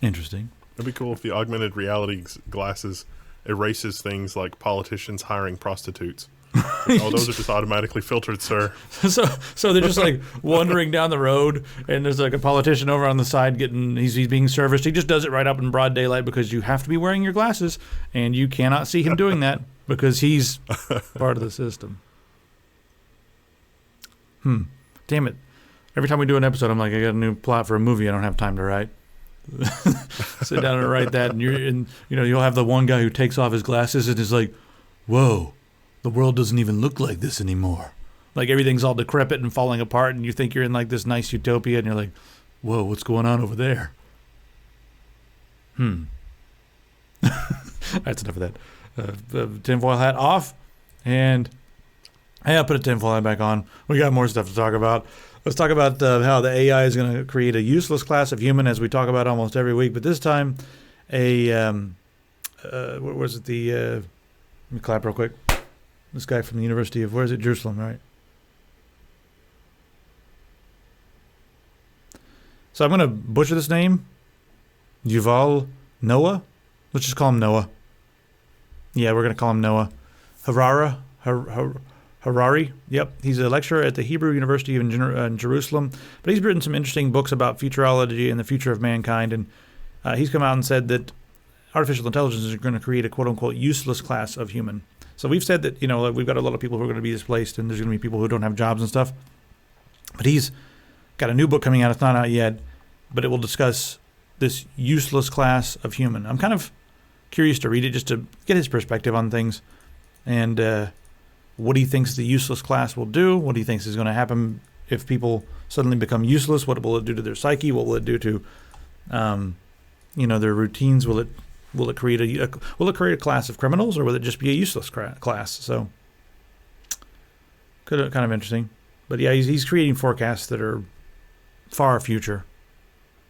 Interesting. It'd be cool if the augmented reality glasses erases things like politicians hiring prostitutes. Those are just automatically filtered, sir. So they're just like wandering down the road, and there's like a politician over on the side he's being serviced. He just does it right up in broad daylight because you have to be wearing your glasses, and you cannot see him doing that because he's part of the system. Damn it! Every time we do an episode, I'm like, I got a new plot for a movie I don't have time to write. Sit down and write that, and you'll have the one guy who takes off his glasses and is like, whoa, the world doesn't even look like this anymore. Like everything's all decrepit and falling apart, and you think you're in like this nice utopia, and you're like, whoa, what's going on over there? That's enough of that. Tinfoil hat off, and I'll put a tinfoil hat back on. We got more stuff to talk about. Let's talk about how the AI is going to create a useless class of human, as we talk about almost every week. But this time, what was it? Let me clap real quick. This guy from the University of, where is it? Jerusalem, right? So I'm going to butcher this name. Yuval Noah. Let's just call him Noah. Yeah, we're going to call him Noah. Harari. Yep, he's a lecturer at the Hebrew University in Jerusalem. But he's written some interesting books about futurology and the future of mankind. And he's come out and said that artificial intelligence is going to create a quote-unquote useless class of human. So we've said that, we've got a lot of people who are going to be displaced, and there's going to be people who don't have jobs and stuff. But he's got a new book coming out. It's not out yet, but it will discuss this useless class of human. I'm kind of curious to read it just to get his perspective on things and what he thinks the useless class will do, what he thinks is going to happen if people suddenly become useless, what will it do to their psyche, what will it do to their routines, will it create a class of criminals, or will it just be a useless class? So kind of interesting. But yeah, he's creating forecasts that are far future.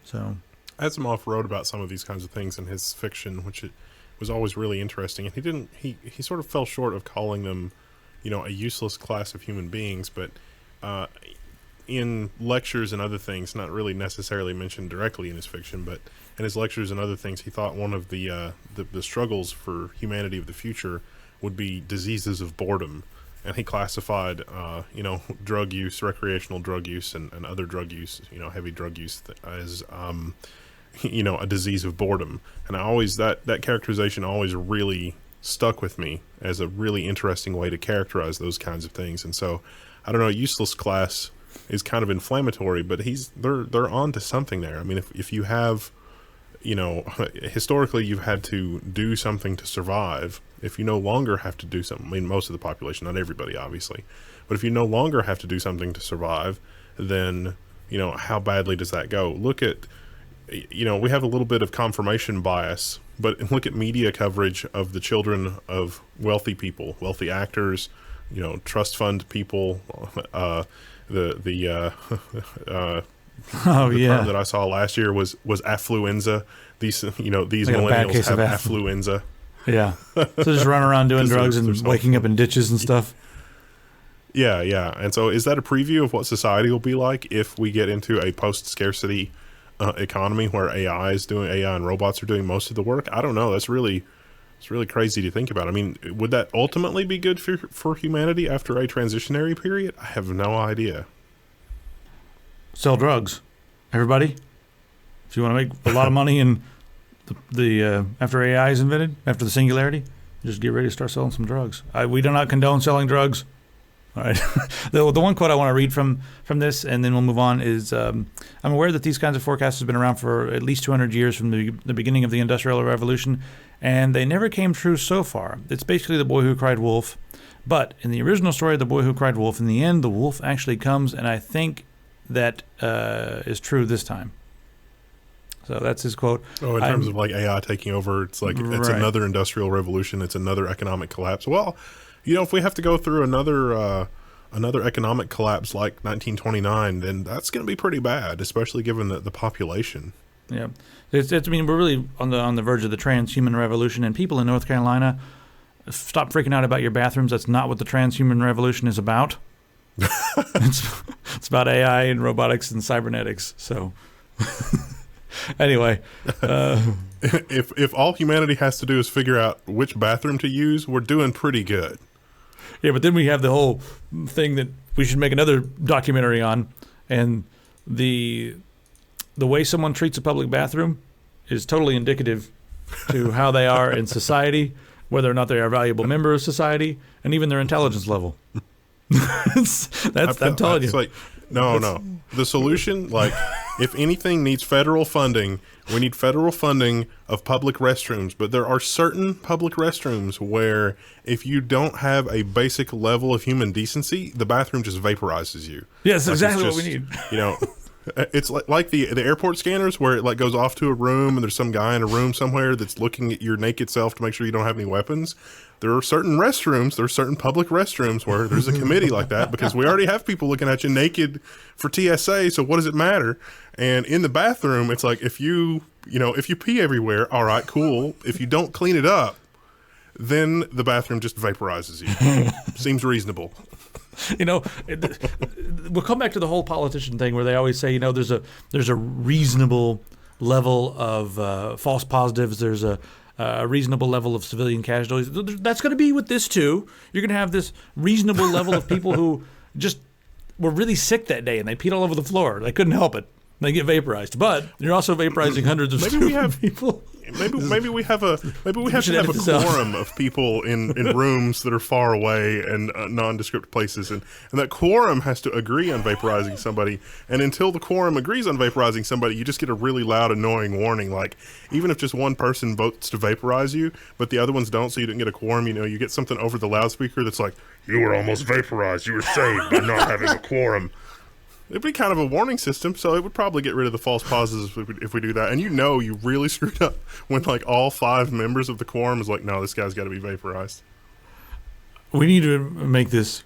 So I had some off-road about some of these kinds of things in his fiction, which it was always really interesting. And he sort of fell short of calling them, a useless class of human beings, but in lectures and other things, not really necessarily mentioned directly in his fiction, but in his lectures and other things, he thought one of the struggles for humanity of the future would be diseases of boredom. And he classified, drug use, recreational drug use, and other drug use, heavy drug use as, a disease of boredom. And I always, that characterization always really stuck with me as a really interesting way to characterize those kinds of things. And so, I don't know, useless class is kind of inflammatory, but they're on to something there. I mean, if you have, historically you've had to do something to survive. If you no longer have to do something, I mean, most of the population, not everybody, obviously, but if you no longer have to do something to survive, then, how badly does that go? Look at, we have a little bit of confirmation bias, but look at media coverage of the children of wealthy people, wealthy actors, trust fund people, the term that I saw last year was affluenza. These millennials have affluenza. Yeah. So just run around doing drugs and waking up in ditches and stuff. Yeah. And so is that a preview of what society will be like if we get into a post-scarcity economy where AI and robots are doing most of the work? I don't know. It's really crazy to think about. I mean, would that ultimately be good for humanity after a transitionary period? I have no idea. Sell drugs, everybody. If you want to make a lot of money in the after AI is invented, after the singularity, just get ready to start selling some drugs. We do not condone selling drugs. All right. The one quote I want to read from this, and then we'll move on, is I'm aware that these kinds of forecasts have been around for at least 200 years from the beginning of the Industrial Revolution, and they never came true so far. It's basically the boy who cried wolf. But in the original story of the boy who cried wolf, in the end, the wolf actually comes, and I think that is true this time. So that's his quote. Oh, in terms of like AI taking over, it's like it's another industrial revolution. It's another economic collapse. Well, if we have to go through another economic collapse like 1929, then that's going to be pretty bad, especially given the population. Yeah, I mean, we're really on the verge of the transhuman revolution, and people in North Carolina, stop freaking out about your bathrooms. That's not what the transhuman revolution is about. It's about AI and robotics and cybernetics. So anyway, if all humanity has to do is figure out which bathroom to use, we're doing pretty good. Yeah, but then we have the whole thing that we should make another documentary on, and the way someone treats a public bathroom is totally indicative to how they are in society, whether or not they are a valuable member of society, and even their intelligence level. I'm telling you. Like, no. The solution, like, if anything needs federal funding, we need federal funding of public restrooms. But there are certain public restrooms where if you don't have a basic level of human decency, the bathroom just vaporizes you. Yes, like exactly what we need. It's like the airport scanners where it like goes off to a room and there's some guy in a room somewhere that's looking at your naked self to make sure you don't have any weapons. There are certain public restrooms where there's a committee like that because we already have people looking at you naked for TSA. So what does it matter? And in the bathroom, it's like if you pee everywhere, all right, cool. If you don't clean it up, then the bathroom just vaporizes you. Seems reasonable. We'll come back to the whole politician thing where they always say, there's a reasonable level of false positives. There's a reasonable level of civilian casualties. That's going to be with this too. You're going to have this reasonable level of people who just were really sick that day and they peed all over the floor. They couldn't help it. They get vaporized. But you're also vaporizing hundreds of people. Maybe we have to have a quorum of people in rooms that are far away and nondescript places, and that quorum has to agree on vaporizing somebody. And until the quorum agrees on vaporizing somebody, you just get a really loud, annoying warning. Like, even if just one person votes to vaporize you, but the other ones don't, so you didn't get a quorum, you get something over the loudspeaker that's like, "You were almost vaporized. You were saved by not having a quorum." It'd be kind of a warning system, so it would probably get rid of the false positives if we do that. And you really screwed up when like all 5 members of the quorum is like, no, this guy's got to be vaporized. We need to make this.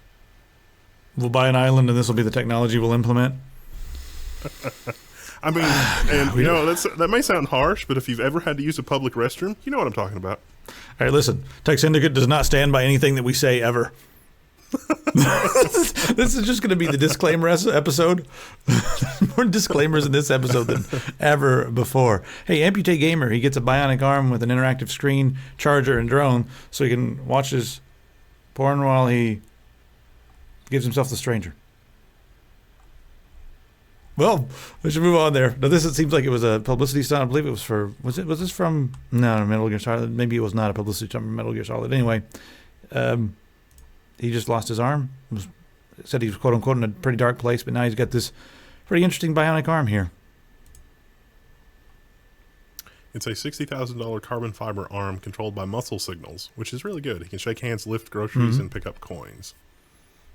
We'll buy an island, and this will be the technology we'll implement. I mean, and that may sound harsh, but if you've ever had to use a public restroom, you know what I'm talking about. All right, listen. Tech Syndicate does not stand by anything that we say ever. This is just going to be the disclaimer episode. More disclaimers in this episode than ever before. Hey, Amputee Gamer, he gets a bionic arm with an interactive screen, charger, and drone, so he can watch his porn while he gives himself the stranger. Well, we should move on there. Now, it seems like it was a publicity stunt. I believe it was for. Was this from? No, Metal Gear Solid. Maybe it was not a publicity stunt from Metal Gear Solid. Anyway. He just lost his arm. Said he was, quote unquote, in a pretty dark place, but now he's got this pretty interesting bionic arm here. It's a $60,000 carbon fiber arm controlled by muscle signals, which is really good. He can shake hands, lift groceries, and pick up coins.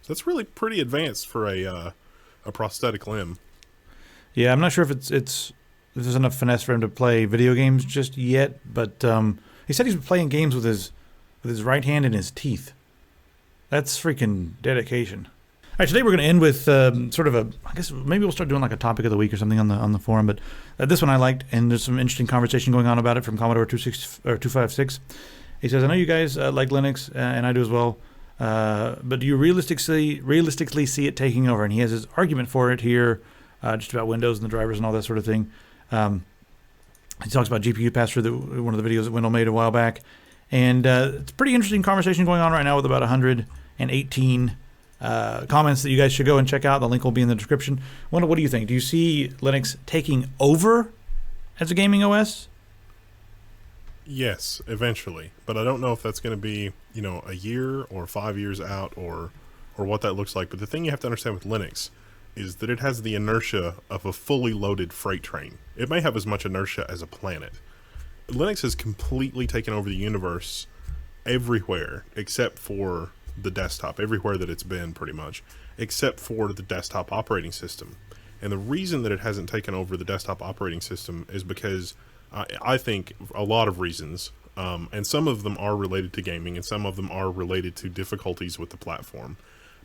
So that's really pretty advanced for a prosthetic limb. Yeah, I'm not sure if there's enough finesse for him to play video games just yet, but he said he's been playing games with his right hand and his teeth. That's freaking dedication. All right, today we're going to end with sort of I guess maybe we'll start doing like a topic of the week or something on the forum. But this one I liked, and there's some interesting conversation going on about it from Commodore 256. He says, "I know you guys like Linux, and I do as well. But do you realistically see it taking over?" And he has his argument for it here, just about Windows and the drivers and all that sort of thing. He talks about GPU pass-through, one of the videos that Wendell made a while back. And it's a pretty interesting conversation going on right now with about 118 comments that you guys should go and check out. The link will be in the description. Wendell, what do you think? Do you see Linux taking over as a gaming OS? Yes, eventually. But I don't know if that's going to be, a year or 5 years out or what that looks like. But the thing you have to understand with Linux is that it has the inertia of a fully loaded freight train. It may have as much inertia as a planet. Linux has completely taken over the universe everywhere except for the desktop, everywhere that it's been pretty much, except for the desktop operating system. And the reason that it hasn't taken over the desktop operating system is because I think a lot of reasons, and some of them are related to gaming and some of them are related to difficulties with the platform.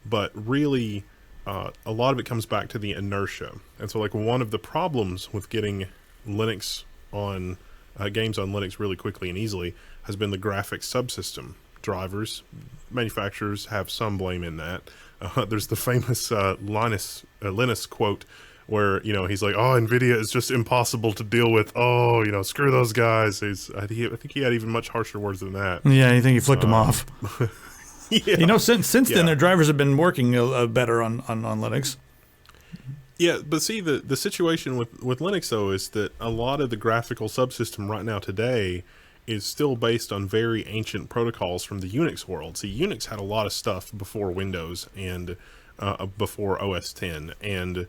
But really, a lot of it comes back to the inertia. And so like one of the problems with getting Linux on games on Linux really quickly and easily has been the graphics subsystem. Drivers, manufacturers have some blame in that. There's the famous Linus quote where, he's like, "Oh, NVIDIA is just impossible to deal with. Oh, screw those guys." I think he had even much harsher words than that. Yeah, you think he flicked them off. Yeah. Since then, their drivers have been working better on Linux. Yeah, but see, the situation with Linux, though, is that a lot of the graphical subsystem right now today is still based on very ancient protocols from the Unix world. See, Unix had a lot of stuff before Windows and before OS X. And,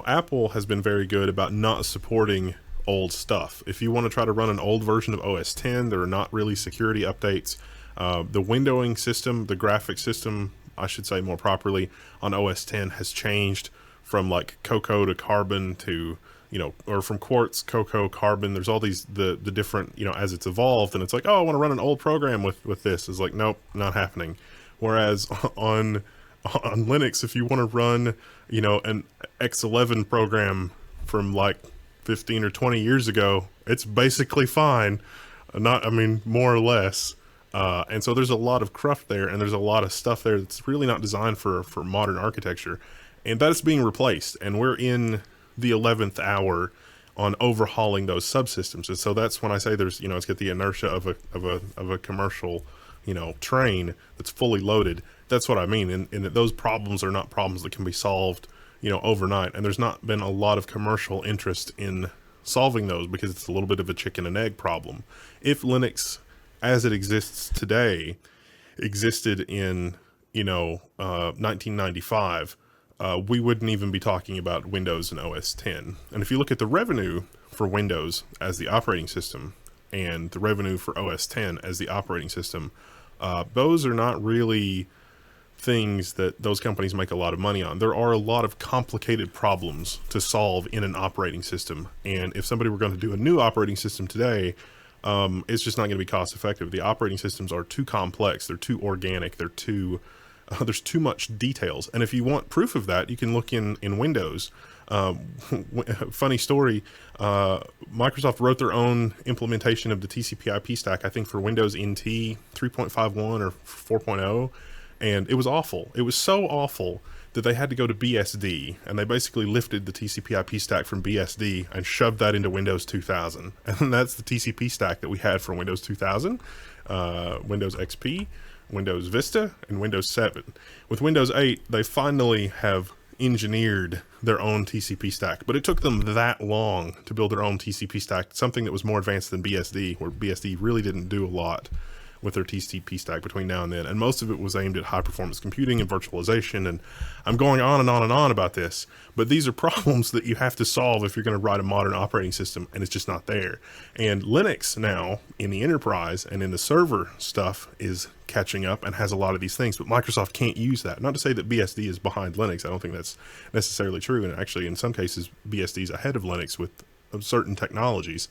Apple has been very good about not supporting old stuff. If you want to try to run an old version of OS X, there are not really security updates. The windowing system, the graphics system, I should say more properly, on OS X has changed from like Cocoa to Carbon to, or from Quartz, Cocoa, Carbon. There's all these, the different, as it's evolved, and it's like, oh, I want to run an old program with this. It's like, nope, not happening. Whereas on Linux, if you want to run, an X11 program from like 15 or 20 years ago, it's basically fine. More or less. And so there's a lot of cruft there, and there's a lot of stuff there that's really not designed for modern architecture. And that's being replaced. And we're in the 11th hour on overhauling those subsystems. And so that's when I say there's, it's got the inertia of a commercial, train that's fully loaded. That's what I mean. And that those problems are not problems that can be solved, overnight. And there's not been a lot of commercial interest in solving those because it's a little bit of a chicken and egg problem. If Linux as it exists today existed in 1995, we wouldn't even be talking about Windows and OS 10. And if you look at the revenue for Windows as the operating system and the revenue for OS 10 as the operating system, those are not really things that those companies make a lot of money on. There are a lot of complicated problems to solve in an operating system. And if somebody were going to do a new operating system today, it's just not going to be cost effective. The operating systems are too complex. They're too organic. They're too, there's too much details. And if you want proof of that, you can look in Windows. Funny story. Microsoft wrote their own implementation of the TCP/IP stack, I think for Windows NT 3.51 or 4.0. And it was awful. It was so awful that they had to go to BSD, and they basically lifted the TCP/IP stack from BSD and shoved that into Windows 2000. And that's the TCP stack that we had for Windows 2000, Windows XP, Windows Vista, and Windows 7. With Windows 8, they finally have engineered their own TCP stack, but it took them that long to build their own TCP stack, something that was more advanced than BSD, where BSD really didn't do a lot with their TCP stack between now and then. And most of it was aimed at high performance computing and virtualization. And I'm going on and on and on about this, but these are problems that you have to solve if you're going to write a modern operating system, and it's just not there. And Linux now in the enterprise and in the server stuff is catching up and has a lot of these things, but Microsoft can't use that. Not to say that BSD is behind Linux. I don't think that's necessarily true. And actually in some cases, BSD is ahead of Linux with certain technologies.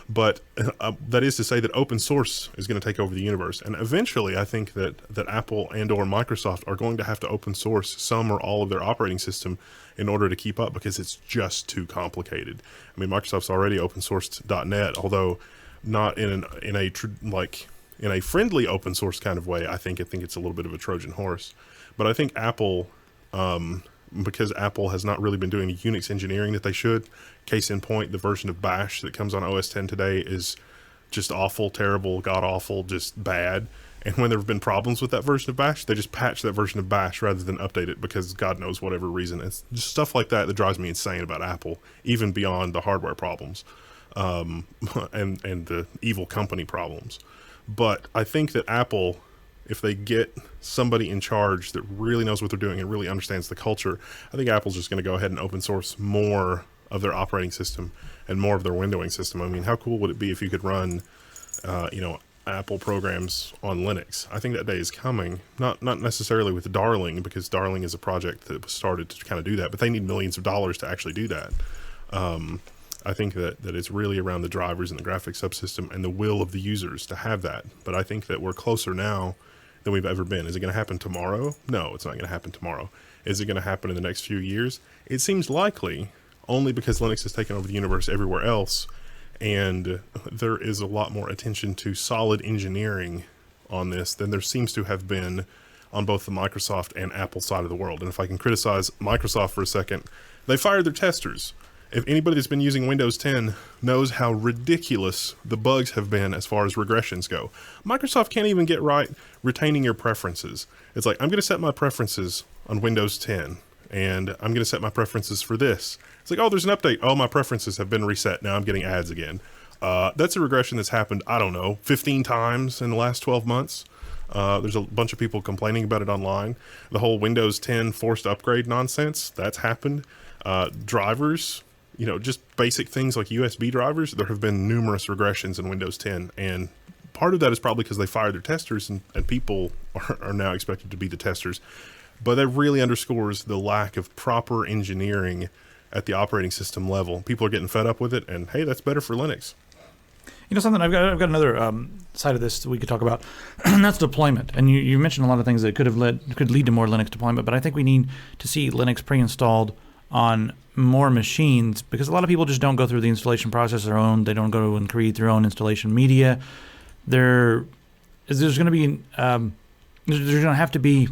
But that is to say that open source is going to take over the universe. And eventually, I think that Apple and or Microsoft are going to have to open source some or all of their operating system in order to keep up, because it's just too complicated. I mean, Microsoft's already open sourced .NET, although not in a friendly open source kind of way. I think it's a little bit of a Trojan horse. But I think Apple, because Apple has not really been doing the Unix engineering that they should. Case in point, the version of Bash that comes on OS 10 today is just awful, terrible, god-awful, just bad. And when there have been problems with that version of Bash, they just patch that version of Bash rather than update it because God knows whatever reason. It's just stuff like that that drives me insane about Apple, even beyond the hardware problems and the evil company problems. But I think that Apple, if they get somebody in charge that really knows what they're doing and really understands the culture, I think Apple's just going to go ahead and open source more of their operating system and more of their windowing system. I mean, how cool would it be if you could run, Apple programs on Linux? I think that day is coming. Not necessarily with Darling, because Darling is a project that was started to kind of do that, but they need millions of dollars to actually do that. I think that it's really around the drivers and the graphics subsystem and the will of the users to have that. But I think that we're closer now than we've ever been. Is it going to happen tomorrow? No, it's not going to happen tomorrow. Is it going to happen in the next few years? It seems likely, only because Linux has taken over the universe everywhere else, and there is a lot more attention to solid engineering on this than there seems to have been on both the Microsoft and Apple side of the world. And if I can criticize Microsoft for a second, they fired their testers. If anybody that's been using Windows 10 knows how ridiculous the bugs have been as far as regressions go. Microsoft can't even get right retaining your preferences. It's like, I'm going to set my preferences on Windows 10, and I'm going to set my preferences for this. It's like, oh, there's an update. Oh, my preferences have been reset. Now I'm getting ads again. That's a regression that's happened, 15 times in the last 12 months. There's a bunch of people complaining about it online. The whole Windows 10 forced upgrade nonsense, that's happened. Drivers, just basic things like USB drivers, there have been numerous regressions in Windows 10. And part of that is probably because they fired their testers and people are now expected to be the testers. But that really underscores the lack of proper engineering at the operating system level. People are getting fed up with it, and hey, that's better for Linux. Something I've got another side of this that we could talk about, and that's deployment. And you mentioned a lot of things that could lead to more Linux deployment, but I think we need to see Linux pre-installed on more machines, because a lot of people just don't go through the installation process their own. They don't go and create their own installation media. They're is there's going to be there's going to have to be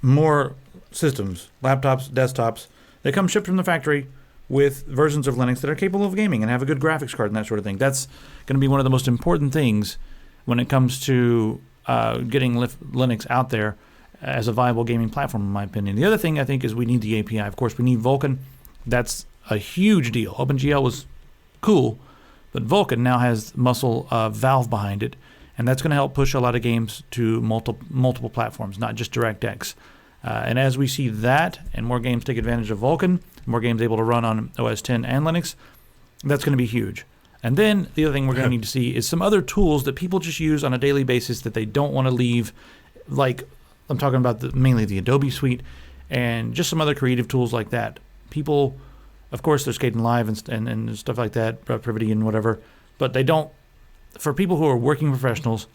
more systems, laptops, desktops that come shipped from the factory with versions of Linux that are capable of gaming and have a good graphics card and that sort of thing. That's going to be one of the most important things when it comes to getting Linux out there as a viable gaming platform, in my opinion. The other thing I think is we need the API. Of course, we need Vulkan. That's a huge deal. OpenGL was cool, but Vulkan now has muscle Valve behind it, and that's going to help push a lot of games to multiple platforms, not just DirectX. And as we see that and more games take advantage of Vulkan, more games able to run on OS X and Linux, that's going to be huge. And then the other thing we're going to need to see is some other tools that people just use on a daily basis that they don't want to leave. Like, I'm talking about mainly the Adobe suite and just some other creative tools like that. People, of course, there's Skating Live and stuff like that, Privity and whatever, but they don't, for people who are working professionals,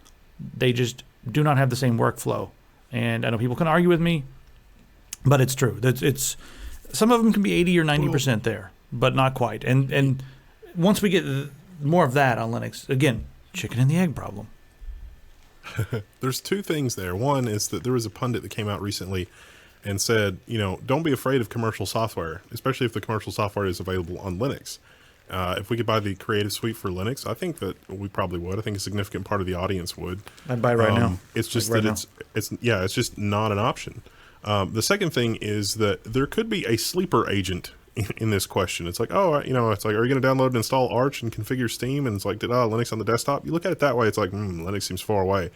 they just do not have the same workflow. And I know people can argue with me, but it's true. It's some of them can be 80 or 90% there, but not quite. And once we get more of that on Linux, again, chicken and the egg problem. There's two things there. One is that there was a pundit that came out recently and said, don't be afraid of commercial software, especially if the commercial software is available on Linux. If we could buy the Creative Suite for Linux, I think that we probably would. I think a significant part of the audience would. I'd buy right now. It's just that it's just not an option. The second thing is that there could be a sleeper agent in this question. It's like, it's like, are you going to download and install Arch and configure Steam? And it's like, Linux on the desktop? You look at it that way, it's like, Linux seems far away.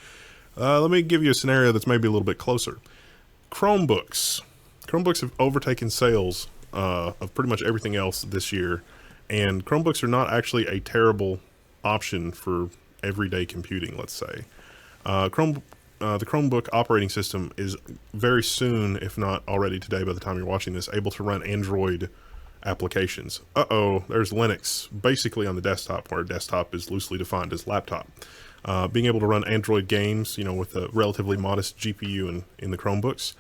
Let me give you a scenario that's maybe a little bit closer. Chromebooks. Chromebooks have overtaken sales of pretty much everything else this year. And Chromebooks are not actually a terrible option for everyday computing, let's say. The Chromebook operating system is very soon, if not already today by the time you're watching this, able to run Android applications. There's Linux basically on the desktop, where desktop is loosely defined as laptop. Being able to run Android games, with a relatively modest GPU in the Chromebooks,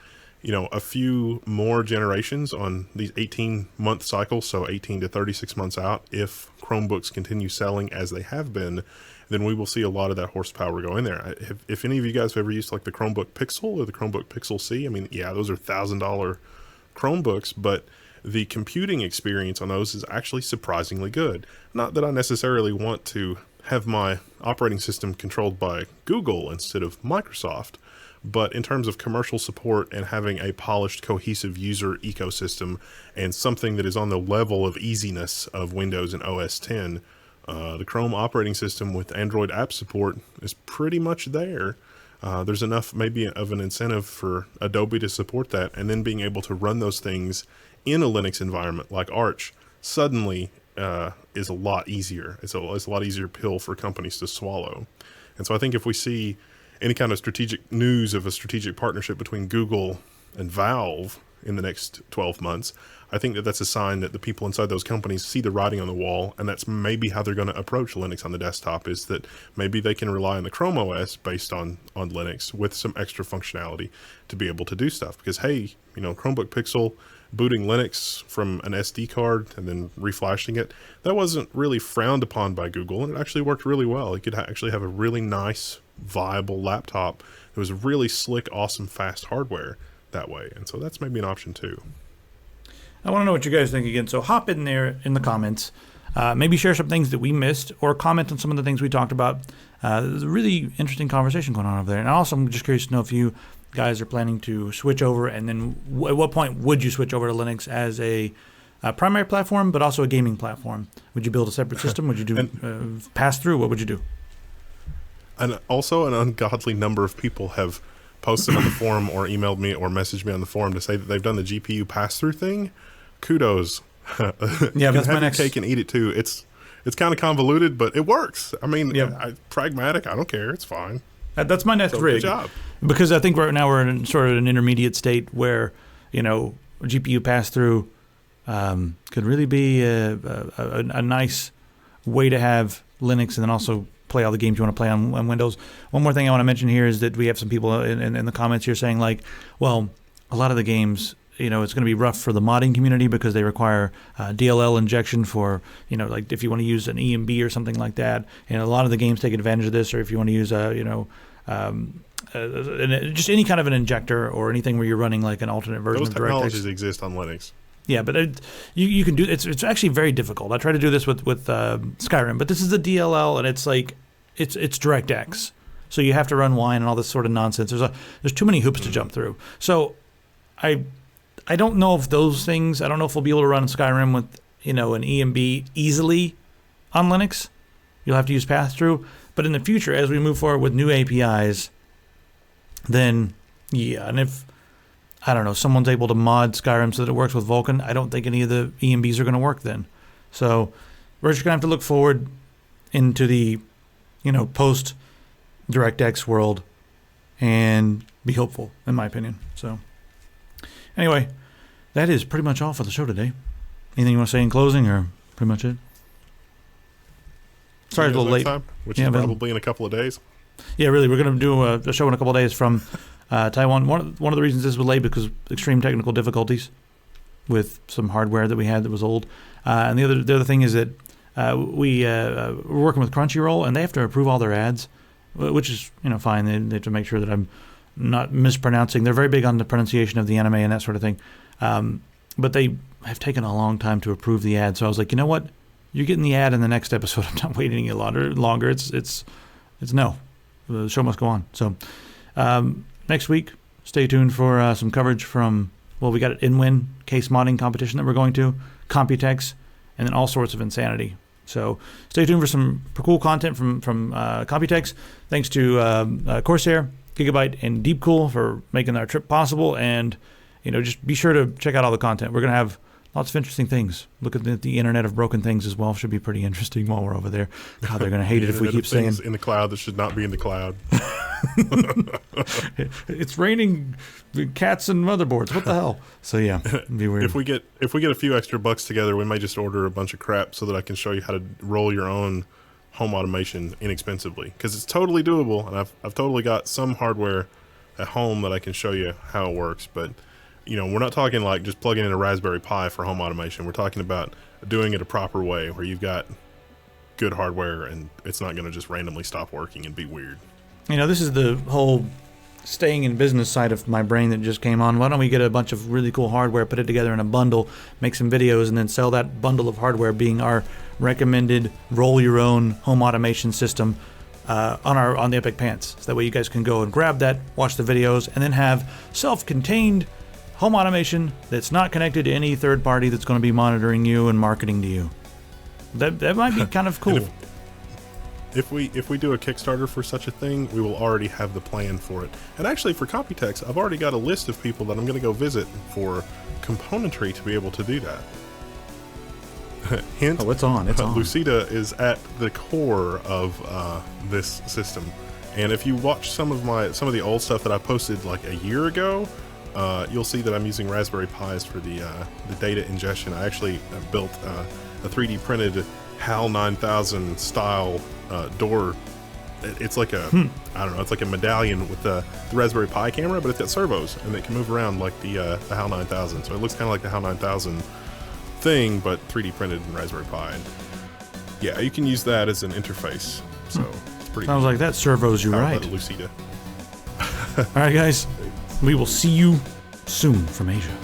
a few more generations on these 18-month cycles, so 18 to 36 months out, if Chromebooks continue selling as they have been, then we will see a lot of that horsepower go in there. If any of you guys have ever used like the Chromebook Pixel or the Chromebook Pixel C, those are $1,000 Chromebooks, but the computing experience on those is actually surprisingly good. Not that I necessarily want to have my operating system controlled by Google instead of Microsoft, but in terms of commercial support and having a polished, cohesive user ecosystem and something that is on the level of easiness of Windows and OS X, the Chrome operating system with Android app support is pretty much there. There's enough maybe of an incentive for Adobe to support that, and then being able to run those things in a Linux environment like Arch suddenly is a lot easier. It's a lot easier pill for companies to swallow. And so I think if we see any kind of strategic news of a strategic partnership between Google and Valve in the next 12 months, I think that that's a sign that the people inside those companies see the writing on the wall, and that's maybe how they're going to approach Linux on the desktop, is that maybe they can rely on the Chrome OS based on Linux with some extra functionality to be able to do stuff. Because, hey, Chromebook Pixel booting Linux from an SD card and then reflashing it, that wasn't really frowned upon by Google, and it actually worked really well. You could actually have a really nice, viable laptop that was really slick, awesome, fast hardware that way. And so that's maybe an option too. I want to know what you guys think again. So hop in there in the comments. Maybe share some things that we missed, or comment on some of the things we talked about. There's a really interesting conversation going on over there. And also, I'm just curious to know if you guys are planning to switch over, and then at what point would you switch over to Linux as a primary platform, but also a gaming platform? Would you build a separate system? Would you do pass through? What would you do? And also, an ungodly number of people have posted on the forum or emailed me or messaged me on the forum to say that they've done the GPU pass-through thing. Kudos. Yeah, that's my next cake and eat it too. It's kind of convoluted, but it works. Pragmatic. I don't care. It's fine. That's my next rig. Good job. Because I think right now we're in sort of an intermediate state where GPU pass-through could really be a nice way to have Linux and then also play all the games you want to play on Windows. One more thing I want to mention here is that we have some people in the comments here saying, like, well, a lot of the games, it's going to be rough for the modding community because they require DLL injection for, like if you want to use an EMB or something like that. And a lot of the games take advantage of this, or if you want to use just any kind of an injector or anything where you're running like an alternate version Those of DirectX. technologies exist on Linux. Yeah, but you can do it's actually very difficult. I tried to do this with Skyrim, but this is a DLL and it's like it's DirectX, so you have to run wine and all this sort of nonsense. There's too many hoops to jump through. So I don't know if those things. I don't know if we'll be able to run Skyrim with an EMB easily on Linux. You'll have to use pass-through. But in the future, as we move forward with new APIs, then yeah, and if I don't know, someone's able to mod Skyrim so that it works with Vulkan, I don't think any of the EMBs are going to work then. So we're just going to have to look forward into the, post DirectX world and be hopeful, in my opinion. So anyway, that is pretty much all for the show today. Anything you want to say in closing, or pretty much it? Sorry, it's a little late. Time, which is probably in a couple of days. Yeah, really, we're going to do a show in a couple of days from Taiwan. One of the reasons this was late because of extreme technical difficulties with some hardware that we had that was old. And the other thing is that we're working with Crunchyroll, and they have to approve all their ads, which is fine. They have to make sure that I'm not mispronouncing. They're very big on the pronunciation of the anime and that sort of thing. But they have taken a long time to approve the ad. So I was like, you know what? You're getting the ad in the next episode. I'm not waiting any longer. It's no. The show must go on. So next week, stay tuned for some coverage from, we got an InWin case modding competition that we're going to, Computex, and then all sorts of insanity. So stay tuned for some cool content from Computex. Thanks to Corsair, Gigabyte, and Deepcool for making our trip possible. And, just be sure to check out all the content. We're going to have lots of interesting things. Look at the Internet of Broken Things as well. Should be pretty interesting while we're over there. God, they're going to hate it if we keep saying in the cloud that should not be in the cloud. It's raining cats and motherboards. What the hell? So yeah, it'd be weird. If we get a few extra bucks together, we may just order a bunch of crap so that I can show you how to roll your own home automation inexpensively, because it's totally doable, and I've totally got some hardware at home that I can show you how it works. But we're not talking like just plugging in a Raspberry Pi for home automation. We're talking about doing it a proper way where you've got good hardware and it's not going to just randomly stop working and be weird. This is the whole staying in business side of my brain that just came on. Why don't we get a bunch of really cool hardware, put it together in a bundle, make some videos, and then sell that bundle of hardware being our recommended roll your own home automation system on the Epic Pants. So that way you guys can go and grab that, watch the videos, and then have self-contained home automation that's not connected to any third party that's going to be monitoring you and marketing to you. That might be kind of cool. If we do a Kickstarter for such a thing, we will already have the plan for it. And actually, for Computex, I've already got a list of people that I'm going to go visit for componentry to be able to do that. Hint: it's on. Lucida is at the core of this system. And if you watch some of the old stuff that I posted like a year ago, you'll see that I'm using Raspberry Pis for the data ingestion. I actually built a 3D printed HAL 9000 style door. It's like it's like a medallion with the Raspberry Pi camera, but it's got servos and it can move around like the HAL 9000. So it looks kind of like the HAL 9000 thing, but 3D printed in Raspberry Pi. And yeah, you can use that as an interface. So it's pretty. Sounds like that servos you right. Lucida. All right, guys. We will see you soon from Asia.